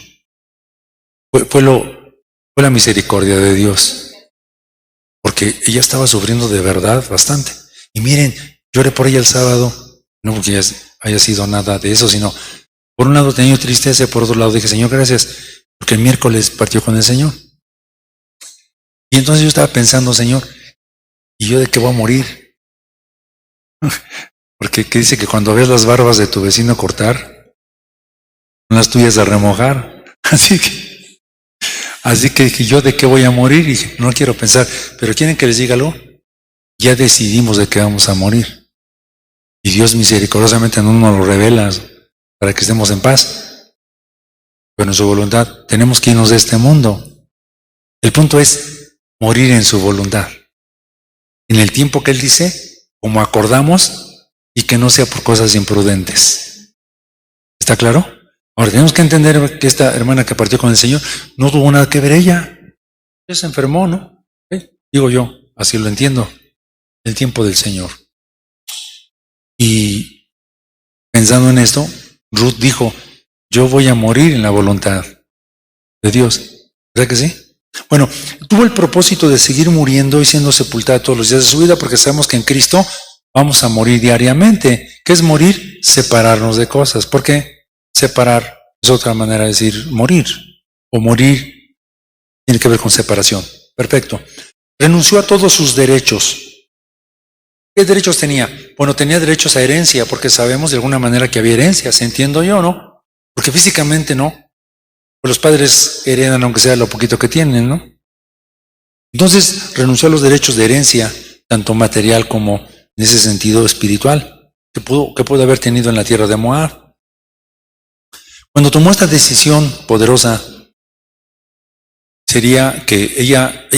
Fue la misericordia de Dios. Porque ella estaba sufriendo de verdad bastante. Y miren, lloré por ella el sábado, no porque haya sido nada de eso, sino por un lado tenía tristeza y por otro lado dije, Señor, gracias, porque el miércoles partió con el Señor. Y entonces yo estaba pensando, Señor, ¿y yo de qué voy a morir? Porque ¿qué dice que cuando ves las barbas de tu vecino cortar, son las tuyas a remojar? Así que dije, ¿yo de qué voy a morir? Y dije, no quiero pensar, pero ¿quieren que les diga algo? Ya decidimos de qué vamos a morir. Y Dios misericordiosamente no nos lo revela para que estemos en paz. Pero en su voluntad tenemos que irnos de este mundo. El punto es morir en su voluntad. En el tiempo que Él dice, como acordamos, y que no sea por cosas imprudentes. ¿Está claro? Ahora tenemos que entender que esta hermana que partió con el Señor no tuvo nada que ver ella. Ella se enfermó, ¿no? Digo yo, así lo entiendo. El tiempo del Señor. Y pensando en esto, Ruth dijo, yo voy a morir en la voluntad de Dios. ¿Verdad que sí? Bueno, tuvo el propósito de seguir muriendo y siendo sepultada todos los días de su vida, porque sabemos que en Cristo vamos a morir diariamente. ¿Qué es morir? Separarnos de cosas. ¿Por qué? Separar es otra manera de decir morir. O morir tiene que ver con separación. Perfecto. Renunció a todos sus derechos. ¿Qué derechos tenía? bueno, tenía derechos a herencia, porque sabemos de alguna manera que había herencias, entiendo yo, ¿no? Porque físicamente no. Pues los padres heredan aunque sea lo poquito que tienen, ¿no? Entonces renunció a los derechos de herencia, tanto material como en ese sentido espiritual, que pudo haber tenido en la tierra de Moab. Cuando tomó esta decisión poderosa, sería que ella,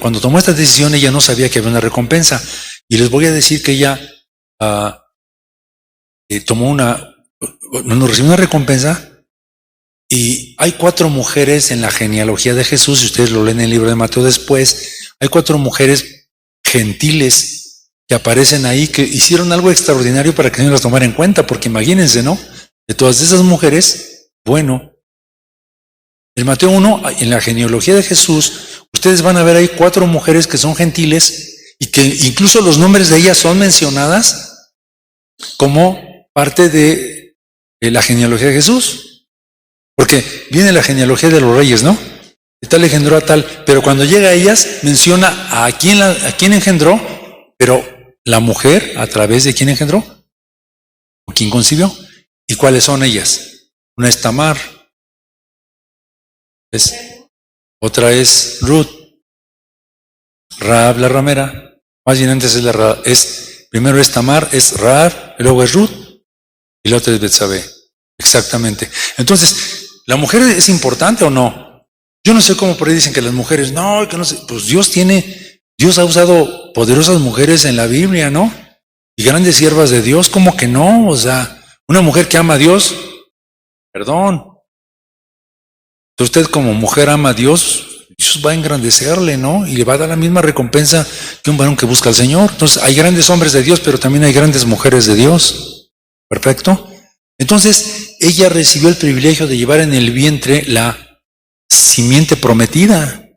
cuando tomó esta decisión ella no sabía que había una recompensa. Y les voy a decir que ella recibió una recompensa. Y hay 4 mujeres en la genealogía de Jesús, si ustedes lo leen en el libro de Mateo después, hay 4 mujeres gentiles que aparecen ahí, que hicieron algo extraordinario para que no las tomara en cuenta, porque imagínense, ¿no? De todas esas mujeres, bueno, en Mateo 1, en la genealogía de Jesús, ustedes van a ver ahí 4 mujeres que son gentiles y que incluso los nombres de ellas son mencionadas como parte de la genealogía de Jesús. Porque viene la genealogía de los reyes, ¿no? De tal engendró a tal, pero cuando llega a ellas, menciona a quién engendró, pero la mujer, a través de quién engendró, o quién concibió, y cuáles son ellas. Una es Tamar, otra es Ruth, Rahab la ramera, más bien antes primero es Tamar, es Rahab, y luego es Ruth, y la otra es Betsabé. Exactamente. Entonces, ¿la mujer es importante o no? Yo no sé cómo por ahí dicen que las mujeres, no, que no sé. Pues Dios ha usado poderosas mujeres en la Biblia, ¿no? Y grandes siervas de Dios, ¿cómo que no? O sea, una mujer que ama a Dios, perdón. Usted como mujer ama a Dios, Dios va a engrandecerle, ¿no? Y le va a dar la misma recompensa que un varón que busca al Señor. Entonces, hay grandes hombres de Dios, pero también hay grandes mujeres de Dios. ¿Perfecto? Entonces, ella recibió el privilegio de llevar en el vientre la simiente prometida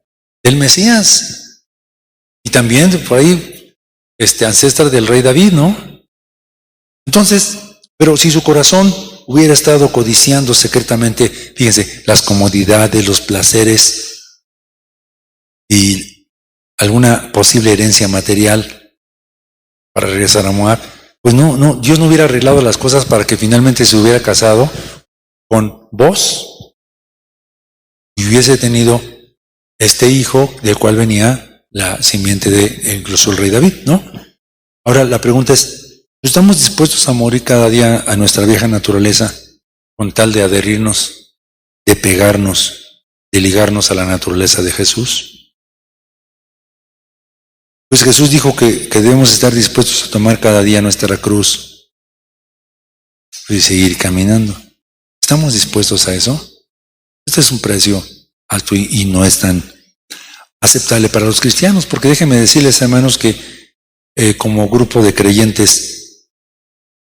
del Mesías. Y también por ahí, ancestra del rey David, ¿no? Entonces, pero si su corazón hubiera estado codiciando secretamente, fíjense, las comodidades, los placeres y alguna posible herencia material para regresar a Moab, pues no, Dios no hubiera arreglado las cosas para que finalmente se hubiera casado con vos y hubiese tenido este hijo del cual venía la simiente de incluso el rey David, ¿no? Ahora la pregunta es, ¿estamos dispuestos a morir cada día a nuestra vieja naturaleza con tal de adherirnos, de pegarnos, de ligarnos a la naturaleza de Jesús? Pues Jesús dijo que debemos estar dispuestos a tomar cada día nuestra cruz y seguir caminando. ¿Estamos dispuestos a eso? Este es un precio alto y no es tan aceptable para los cristianos, porque déjenme decirles, hermanos, que como grupo de creyentes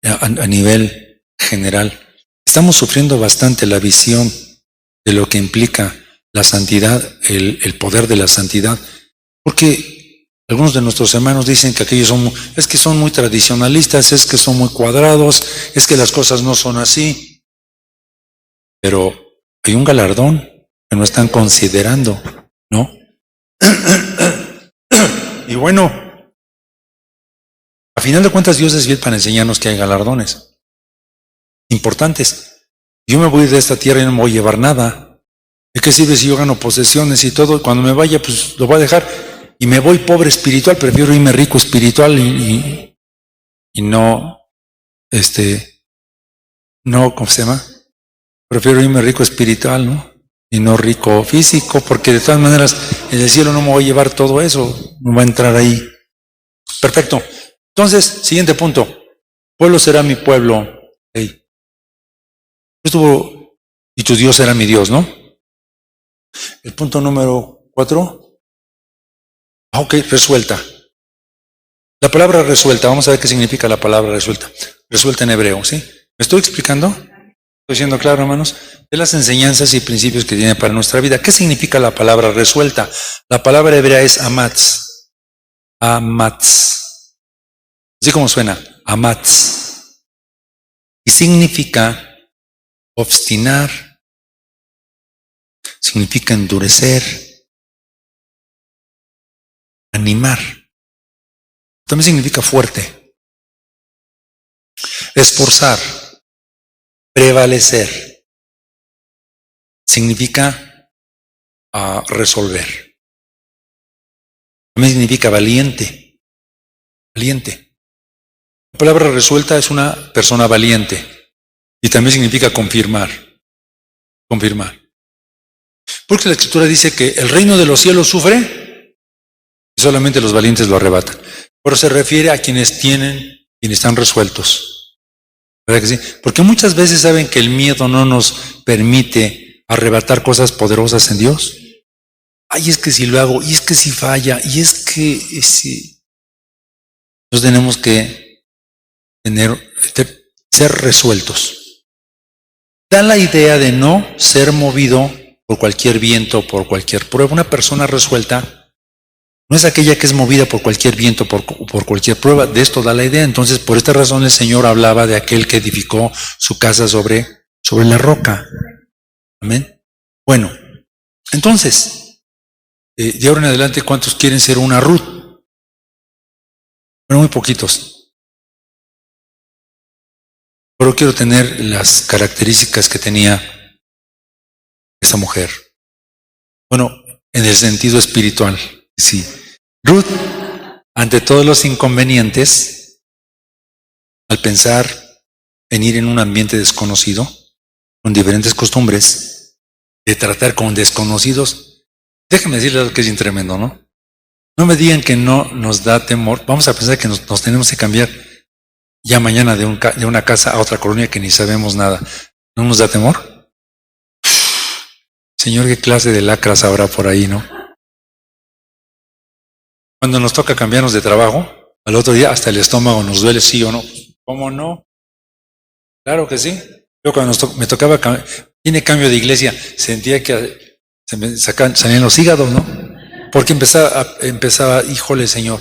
a nivel general, estamos sufriendo bastante la visión de lo que implica la santidad, el poder de la santidad, porque algunos de nuestros hermanos dicen que aquellos es que son muy tradicionalistas, es que son muy cuadrados, es que las cosas no son así. Pero hay un galardón que no están considerando, ¿no? Y bueno, a final de cuentas Dios es bien para enseñarnos que hay galardones importantes. Yo me voy de esta tierra y no me voy a llevar nada. ¿De qué sirve si yo gano posesiones y todo? Cuando me vaya, pues lo voy a dejar. Y me voy pobre espiritual, prefiero irme rico espiritual y no, no, ¿cómo se llama? Prefiero irme rico espiritual, ¿no? Y no rico físico, porque de todas maneras en el cielo no me voy a llevar todo eso, no va a entrar ahí. Perfecto. Entonces, siguiente punto. Pueblo será mi pueblo. Hey. Y tu Dios será mi Dios, ¿no? El punto número 4. Ok, resuelta. La palabra resuelta, vamos a ver qué significa la palabra resuelta. Resuelta en hebreo, ¿sí? ¿Me estoy explicando? ¿Estoy siendo claro, hermanos? De las enseñanzas y principios que tiene para nuestra vida. ¿Qué significa la palabra resuelta? La palabra hebrea es amatz. Amatz. Así como suena, amatz. Y significa obstinar, significa endurecer, animar. También significa fuerte. esforzar, prevalecer. Significa resolver. También significa valiente. Valiente. La palabra resuelta es una persona valiente. Y también significa confirmar. Confirmar. Porque la Escritura dice que el reino de los cielos sufre y solamente los valientes lo arrebatan. Pero se refiere a quienes están resueltos. ¿Verdad que sí? Porque muchas veces saben que el miedo no nos permite arrebatar cosas poderosas en Dios. Ay, es que si lo hago, y es que si falla, y es que si. Entonces tenemos que ser resueltos. Da la idea de no ser movido por cualquier viento, por cualquier prueba. Una persona resuelta no es aquella que es movida por cualquier viento, por cualquier prueba. De esto da la idea. Entonces, por esta razón el Señor hablaba de aquel que edificó su casa sobre la roca. Amén. Bueno, entonces, de ahora en adelante, ¿cuántos quieren ser una Ruth? Bueno, muy poquitos. Pero quiero tener las características que tenía esa mujer. Bueno, en el sentido espiritual, sí. Ruth, ante todos los inconvenientes, al pensar en ir en un ambiente desconocido, con diferentes costumbres, de tratar con desconocidos, déjenme decirles que es bien tremendo, ¿no? No me digan que no nos da temor. Vamos a pensar que nos tenemos que cambiar ya mañana de una casa a otra colonia que ni sabemos nada. ¿No nos da temor? Señor, ¿qué clase de lacras habrá por ahí, no? Cuando nos toca cambiarnos de trabajo, al otro día hasta el estómago nos duele, ¿sí o no? ¿Cómo no? Claro que sí. Yo cuando me tocaba, tiene cambio de iglesia, sentía que se me salían los hígados, ¿no? Porque empezaba, híjole, Señor,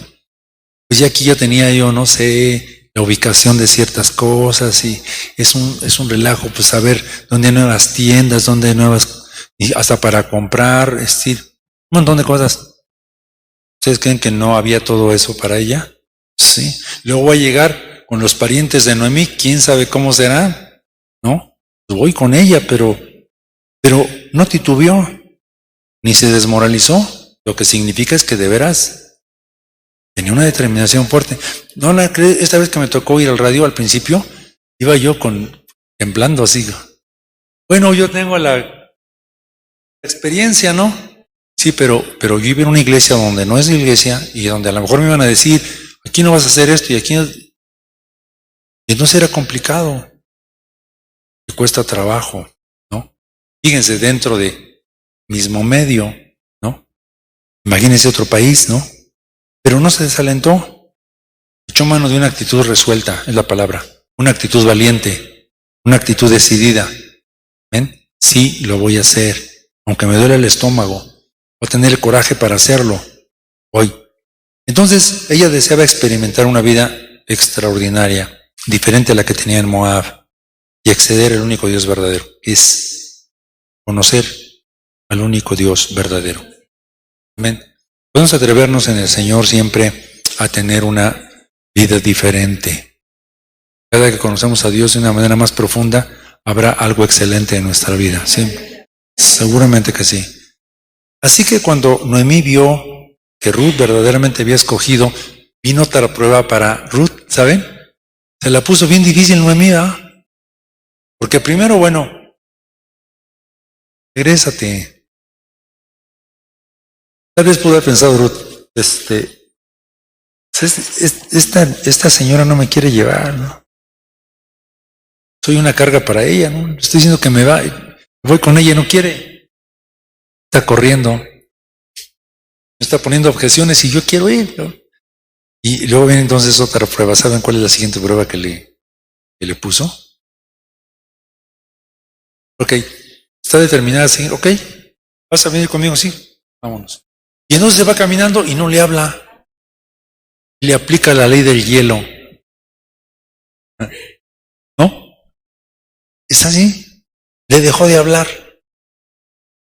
pues ya aquí ya tenía yo, no sé, la ubicación de ciertas cosas y es un relajo, pues saber dónde hay nuevas tiendas, dónde hay nuevas, y hasta para comprar, es decir, un montón de cosas. ¿Ustedes creen que no había todo eso para ella? Sí. Luego voy a llegar con los parientes de Noemí, quién sabe cómo serán, ¿no? Pues voy con ella, pero no titubeó, ni se desmoralizó. Lo que significa es que de veras tenía una determinación fuerte. No la creí, esta vez que me tocó ir al radio al principio, iba yo temblando así. Bueno, yo tengo la experiencia, ¿no? Sí, pero yo iba en una iglesia donde no es iglesia y donde a lo mejor me iban a decir, aquí no vas a hacer esto y aquí no. Y entonces era complicado. Me cuesta trabajo, ¿no? Fíjense, dentro de mismo medio, ¿no? Imagínense otro país, ¿no? Pero no se desalentó. Echó mano de una actitud resuelta, es la palabra. Una actitud valiente, una actitud decidida. ¿Ven? Sí, lo voy a hacer. Aunque me duele el estómago, voy a tener el coraje para hacerlo hoy. Entonces, ella deseaba experimentar una vida extraordinaria, diferente a la que tenía en Moab, y acceder al único Dios verdadero. Es conocer al único Dios verdadero. Amén. Podemos atrevernos en el Señor siempre a tener una vida diferente. Cada que conocemos a Dios de una manera más profunda, habrá algo excelente en nuestra vida. ¿Sí? Seguramente que sí. Así que cuando Noemí vio que Ruth verdaderamente había escogido, vino otra prueba para Ruth, ¿saben? Se la puso bien difícil Noemí, ¿verdad? Porque primero, bueno, regrésate. Tal vez pudo haber pensado Ruth, esta señora no me quiere llevar, ¿no? Soy una carga para ella, ¿no? Estoy diciendo que me voy con ella y no quiere. Está corriendo. Me está poniendo objeciones y yo quiero ir, ¿no? Y luego viene entonces otra prueba. ¿Saben cuál es la siguiente prueba que le puso? Ok, está determinada a seguir, ok, ¿vas a venir conmigo? Sí, vámonos. Y entonces se va caminando y no le habla. Le aplica la ley del hielo. ¿No? Es así. Le dejó de hablar.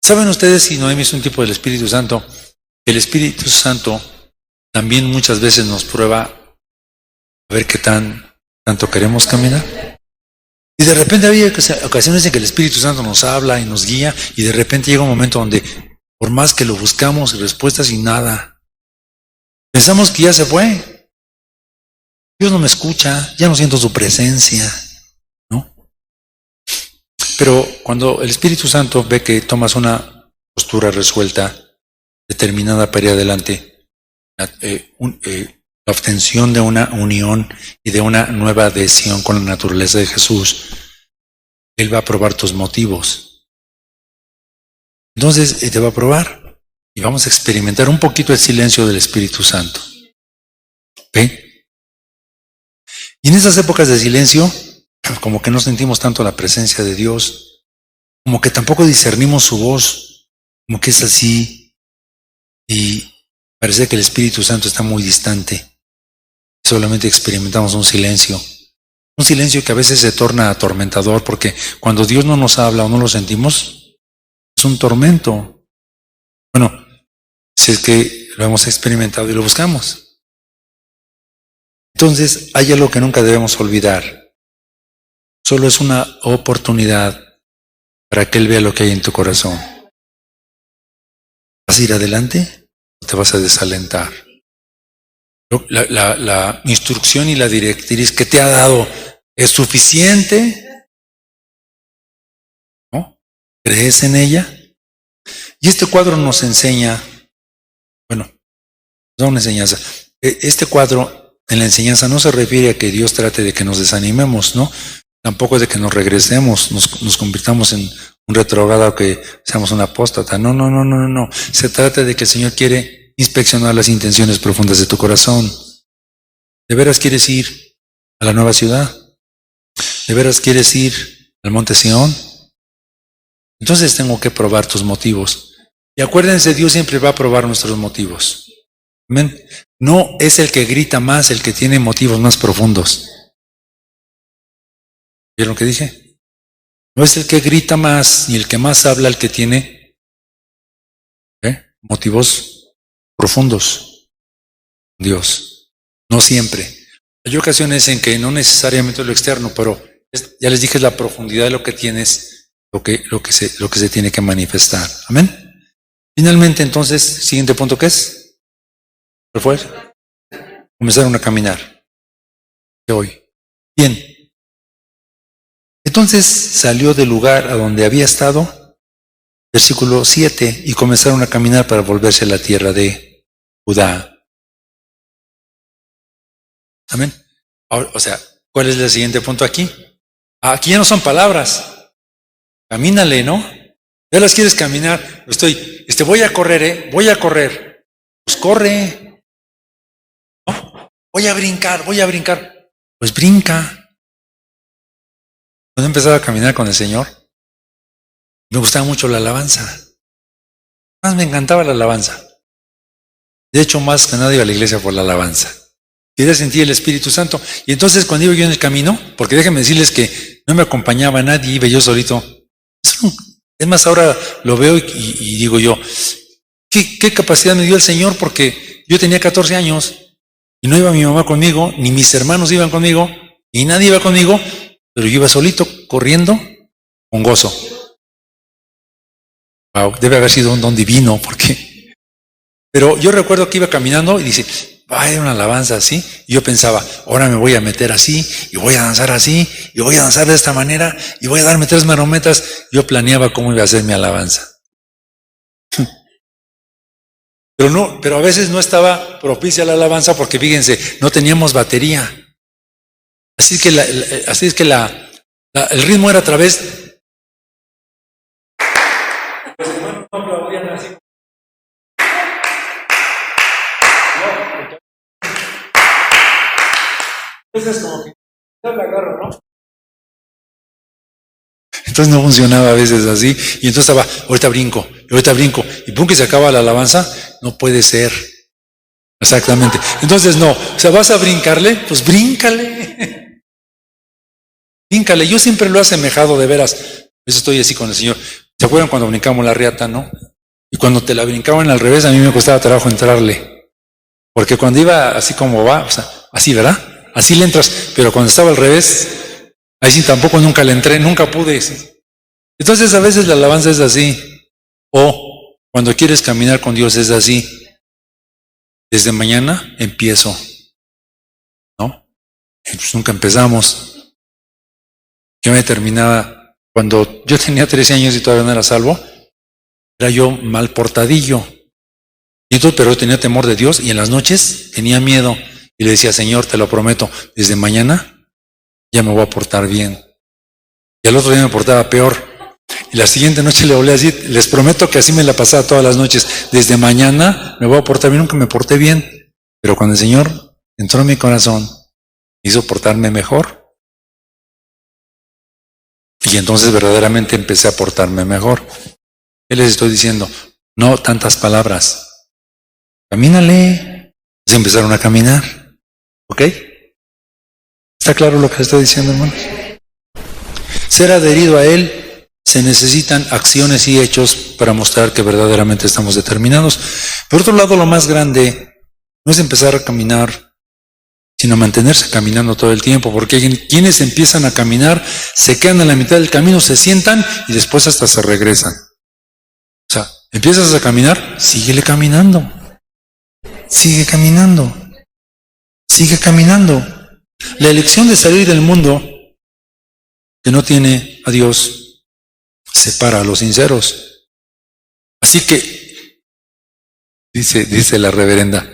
¿Saben ustedes si Noemí es un tipo del Espíritu Santo? El Espíritu Santo también muchas veces nos prueba a ver qué tanto queremos caminar. Y de repente había ocasiones en que el Espíritu Santo nos habla y nos guía, y de repente llega un momento donde, por más que lo buscamos, respuestas y nada, pensamos que ya se fue. Dios no me escucha, ya no siento su presencia, ¿no? Pero cuando el Espíritu Santo ve que tomas una postura resuelta, determinada para ir adelante, la obtención de una unión y de una nueva adhesión con la naturaleza de Jesús, Él va a probar tus motivos. Entonces, te va a probar y vamos a experimentar un poquito el silencio del Espíritu Santo. ¿Ok? Y en esas épocas de silencio, como que no sentimos tanto la presencia de Dios, como que tampoco discernimos su voz, como que es así, y parece que el Espíritu Santo está muy distante. Solamente experimentamos un silencio que a veces se torna atormentador, porque cuando Dios no nos habla o no lo sentimos, es un tormento. Bueno, si es que lo hemos experimentado y lo buscamos. Entonces, hay algo que nunca debemos olvidar. Solo es una oportunidad para que Él vea lo que hay en tu corazón. ¿Vas a ir adelante o te vas a desalentar? La instrucción y la directriz que te ha dado es suficiente, ¿no? ¿Crees en ella? Y este cuadro nos enseña, bueno, no una enseñanza. Este cuadro en la enseñanza no se refiere a que Dios trate de que nos desanimemos, ¿no? Tampoco de que nos regresemos, nos convirtamos en un retrogrado, que seamos un apóstata. No. Se trata de que el Señor quiere inspeccionar las intenciones profundas de tu corazón. ¿De veras quieres ir a la nueva ciudad? ¿De veras quieres ir al monte Sión? Entonces tengo que probar tus motivos. Y acuérdense, Dios siempre va a probar nuestros motivos. ¿Amén? No es el que grita más el que tiene motivos más profundos. ¿Vieron lo que dije? No es el que grita más ni el que más habla el que tiene motivos profundos. Dios. No siempre. Hay ocasiones en que no necesariamente lo externo, pero ya les dije, la profundidad de lo que tienes, lo que se tiene que manifestar. Amén. Finalmente, entonces, siguiente punto, ¿qué es? ¿Cuál fue? Comenzaron a caminar. De hoy. Bien. Entonces salió del lugar a donde había estado, versículo 7, y comenzaron a caminar para volverse a la tierra de Judá. Amén. Ahora, o sea, ¿cuál es el siguiente punto aquí? Aquí ya no son palabras. Camínale, ¿no? ¿Ya las quieres caminar? Voy a correr, voy a correr. Pues corre. ¿No? Voy a brincar. Pues brinca. Cuando empezaba a caminar con el Señor, me gustaba mucho la alabanza. Más me encantaba la alabanza. De hecho, más que nada iba a la iglesia por la alabanza. Quería sentir el Espíritu Santo. Y entonces cuando iba yo en el camino, porque déjenme decirles que no me acompañaba nadie, iba yo solito. Es más, ahora lo veo y digo yo, ¿qué capacidad me dio el Señor? Porque yo tenía 14 años y no iba mi mamá conmigo, ni mis hermanos iban conmigo, ni nadie iba conmigo, pero yo iba solito, corriendo, con gozo. Wow, debe haber sido un don divino, porque... Pero yo recuerdo que iba caminando y dice, vaya una alabanza así, y yo pensaba, ahora me voy a meter así, y voy a danzar así, y voy a danzar de esta manera, y voy a darme 3 marometas. Yo planeaba cómo iba a ser mi alabanza. Pero a veces no estaba propicia la alabanza, porque fíjense, no teníamos batería. Así es que el ritmo era a través. Los hermanos no aplaudían así. Entonces como que yo la agarro, ¿no? Entonces no funcionaba a veces así, y entonces estaba, ahorita brinco, y pum, que se acaba la alabanza. No puede ser. Exactamente. Entonces no, o sea, vas a brincarle, pues bríncale. Bríncale. Yo siempre lo he asemejado, de veras. Eso estoy así con el Señor. ¿Se acuerdan cuando brincamos la riata, no? Y cuando te la brincaban al revés, a mí me costaba trabajo entrarle. Porque cuando iba así como va, o sea, así, ¿verdad? Así le entras, pero cuando estaba al revés, Ahí sí tampoco nunca le entré, nunca pude. Entonces a veces la alabanza es así. O cuando quieres caminar con Dios es así. Desde mañana empiezo. ¿No? Pues nunca empezamos. Yo me terminaba, cuando yo tenía 13 años y todavía no era salvo, era yo mal portadillo. Y entonces, pero yo tenía temor de Dios y en las noches tenía miedo. Y le decía, Señor, te lo prometo, desde mañana ya me voy a portar bien. Y al otro día me portaba peor. Y la siguiente noche le volví a decir, les prometo que así me la pasaba todas las noches. Desde mañana me voy a portar bien, nunca me porté bien. Pero cuando el Señor entró en mi corazón, hizo portarme mejor. Y entonces verdaderamente empecé a portarme mejor. ¿Qué les estoy diciendo? No tantas palabras. Camínale. Se empezaron a caminar. ¿Ok? ¿Está claro lo que les estoy diciendo, hermanos? Ser adherido a Él, se necesitan acciones y hechos para mostrar que verdaderamente estamos determinados. Por otro lado, lo más grande no es empezar a caminar, sino mantenerse caminando todo el tiempo, porque quienes empiezan a caminar se quedan en la mitad del camino, se sientan y después hasta se regresan. O sea, empiezas a caminar, síguele caminando. Sigue caminando. Sigue caminando. La elección de salir del mundo que no tiene a Dios separa a los sinceros. Así que, dice la reverenda,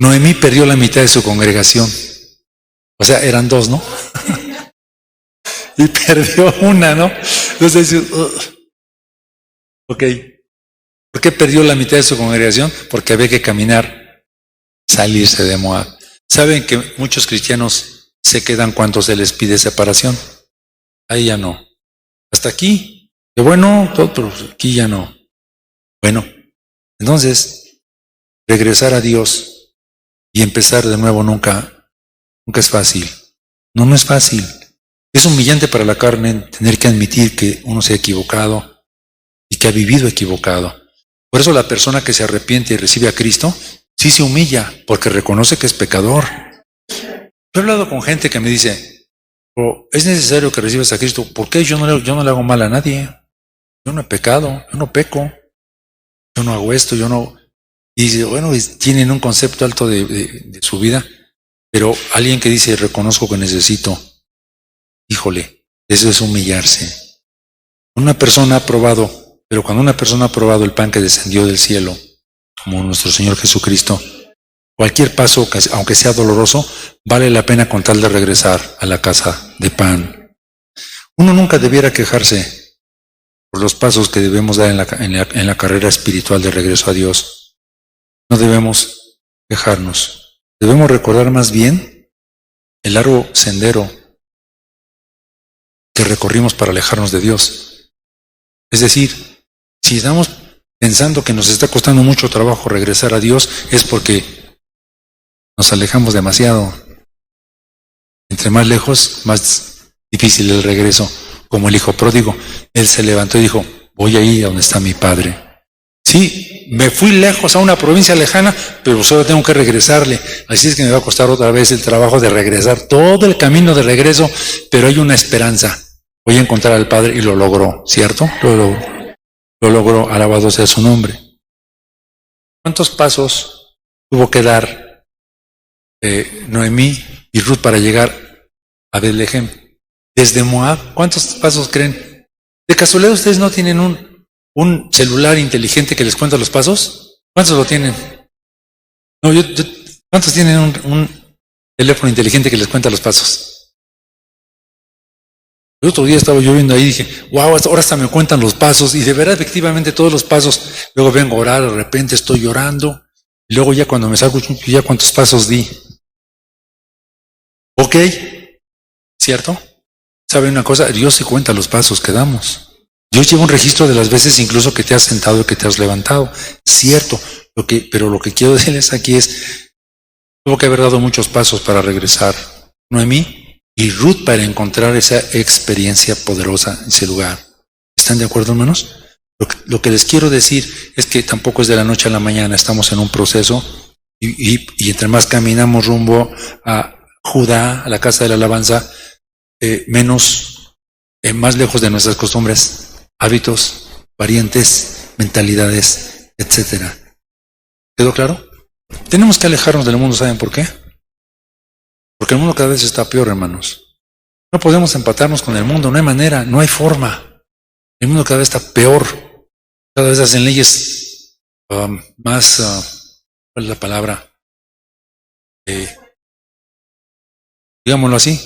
Noemí perdió la mitad de su congregación. O sea, eran dos, ¿no? Y perdió una, ¿no? Entonces, ok. ¿Por qué perdió la mitad de su congregación? Porque había que caminar, salirse de Moab. ¿Saben que muchos cristianos se quedan cuando se les pide separación? Ahí ya no. Hasta aquí. Que bueno, todo, pero aquí ya no. Bueno, entonces, regresar a Dios y empezar de nuevo nunca es fácil. No es fácil. Es humillante para la carne tener que admitir que uno se ha equivocado y que ha vivido equivocado. Por eso la persona que se arrepiente y recibe a Cristo, sí se humilla, porque reconoce que es pecador. Yo he hablado con gente que me dice, es necesario que recibas a Cristo. ¿Por qué? Yo no le hago mal a nadie. Yo no he pecado, yo no peco. Yo no hago esto, yo no... Y dice, bueno, tienen un concepto alto de su vida, pero alguien que dice, reconozco que necesito, híjole, eso es humillarse. Una persona ha probado, pero cuando una persona ha probado el pan que descendió del cielo, como nuestro Señor Jesucristo, cualquier paso, aunque sea doloroso, vale la pena con tal de regresar a la casa de pan. Uno nunca debiera quejarse por los pasos que debemos dar en la carrera espiritual de regreso a Dios. No debemos quejarnos. Debemos recordar más bien el largo sendero que recorrimos para alejarnos de Dios. Es decir, si estamos pensando que nos está costando mucho trabajo regresar a Dios, es porque nos alejamos demasiado. Entre más lejos, más difícil el regreso. Como el hijo pródigo, él se levantó y dijo, voy a ir a donde está mi padre. Sí, me fui lejos a una provincia lejana, pero solo tengo que regresarle. Así es que me va a costar otra vez el trabajo de regresar, todo el camino de regreso, pero hay una esperanza. Voy a encontrar al Padre y lo logró, ¿cierto? Lo logró, alabado sea su nombre. ¿Cuántos pasos tuvo que dar Noemí y Ruth para llegar a Betlehem? Desde Moab, ¿cuántos pasos creen? ¿De casualidad ustedes no tienen un celular inteligente que les cuenta los pasos? ¿Cuántos lo tienen? No, ¿cuántos tienen un teléfono inteligente que les cuenta los pasos? El otro día estaba yo viendo ahí y dije, wow, ahora hasta me cuentan los pasos, y de verdad, efectivamente, todos los pasos. Luego vengo a orar, de repente estoy llorando, y luego ya cuando me salgo, ya cuántos pasos di. Ok, ¿cierto? ¿Sabe una cosa? Dios se cuenta los pasos que damos. Dios lleva un registro de las veces incluso que te has sentado y que te has levantado. Cierto, pero lo que quiero decirles aquí es, tuvo que haber dado muchos pasos para regresar Noemí y Ruth para encontrar esa experiencia poderosa en ese lugar. ¿Están de acuerdo, hermanos? Lo que les quiero decir es que tampoco es de la noche a la mañana, estamos en un proceso y entre más caminamos rumbo a Judá, a la casa de la alabanza, más lejos de nuestras costumbres, hábitos, parientes, mentalidades, etcétera. ¿Quedó claro? Tenemos que alejarnos del mundo, ¿saben por qué? Porque el mundo cada vez está peor, hermanos. No podemos empatarnos con el mundo, no hay manera, no hay forma. El mundo cada vez está peor. Cada vez hacen leyes más, ¿cuál es la palabra? Digámoslo así,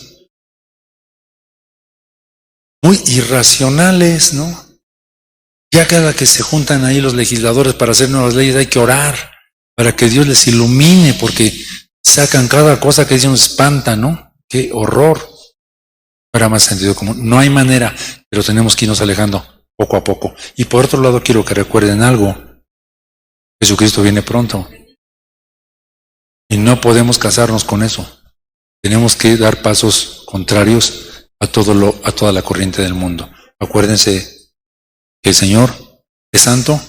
muy irracionales, ¿no? Ya cada que se juntan ahí los legisladores para hacer nuevas leyes hay que orar para que Dios les ilumine, porque sacan cada cosa que nos espanta, ¿no? ¡Qué horror! Para más sentido común. No hay manera, pero tenemos que irnos alejando poco a poco. Y por otro lado quiero que recuerden algo. Jesucristo viene pronto. Y no podemos casarnos con eso. Tenemos que dar pasos contrarios a toda la corriente del mundo. Acuérdense que el Señor es santo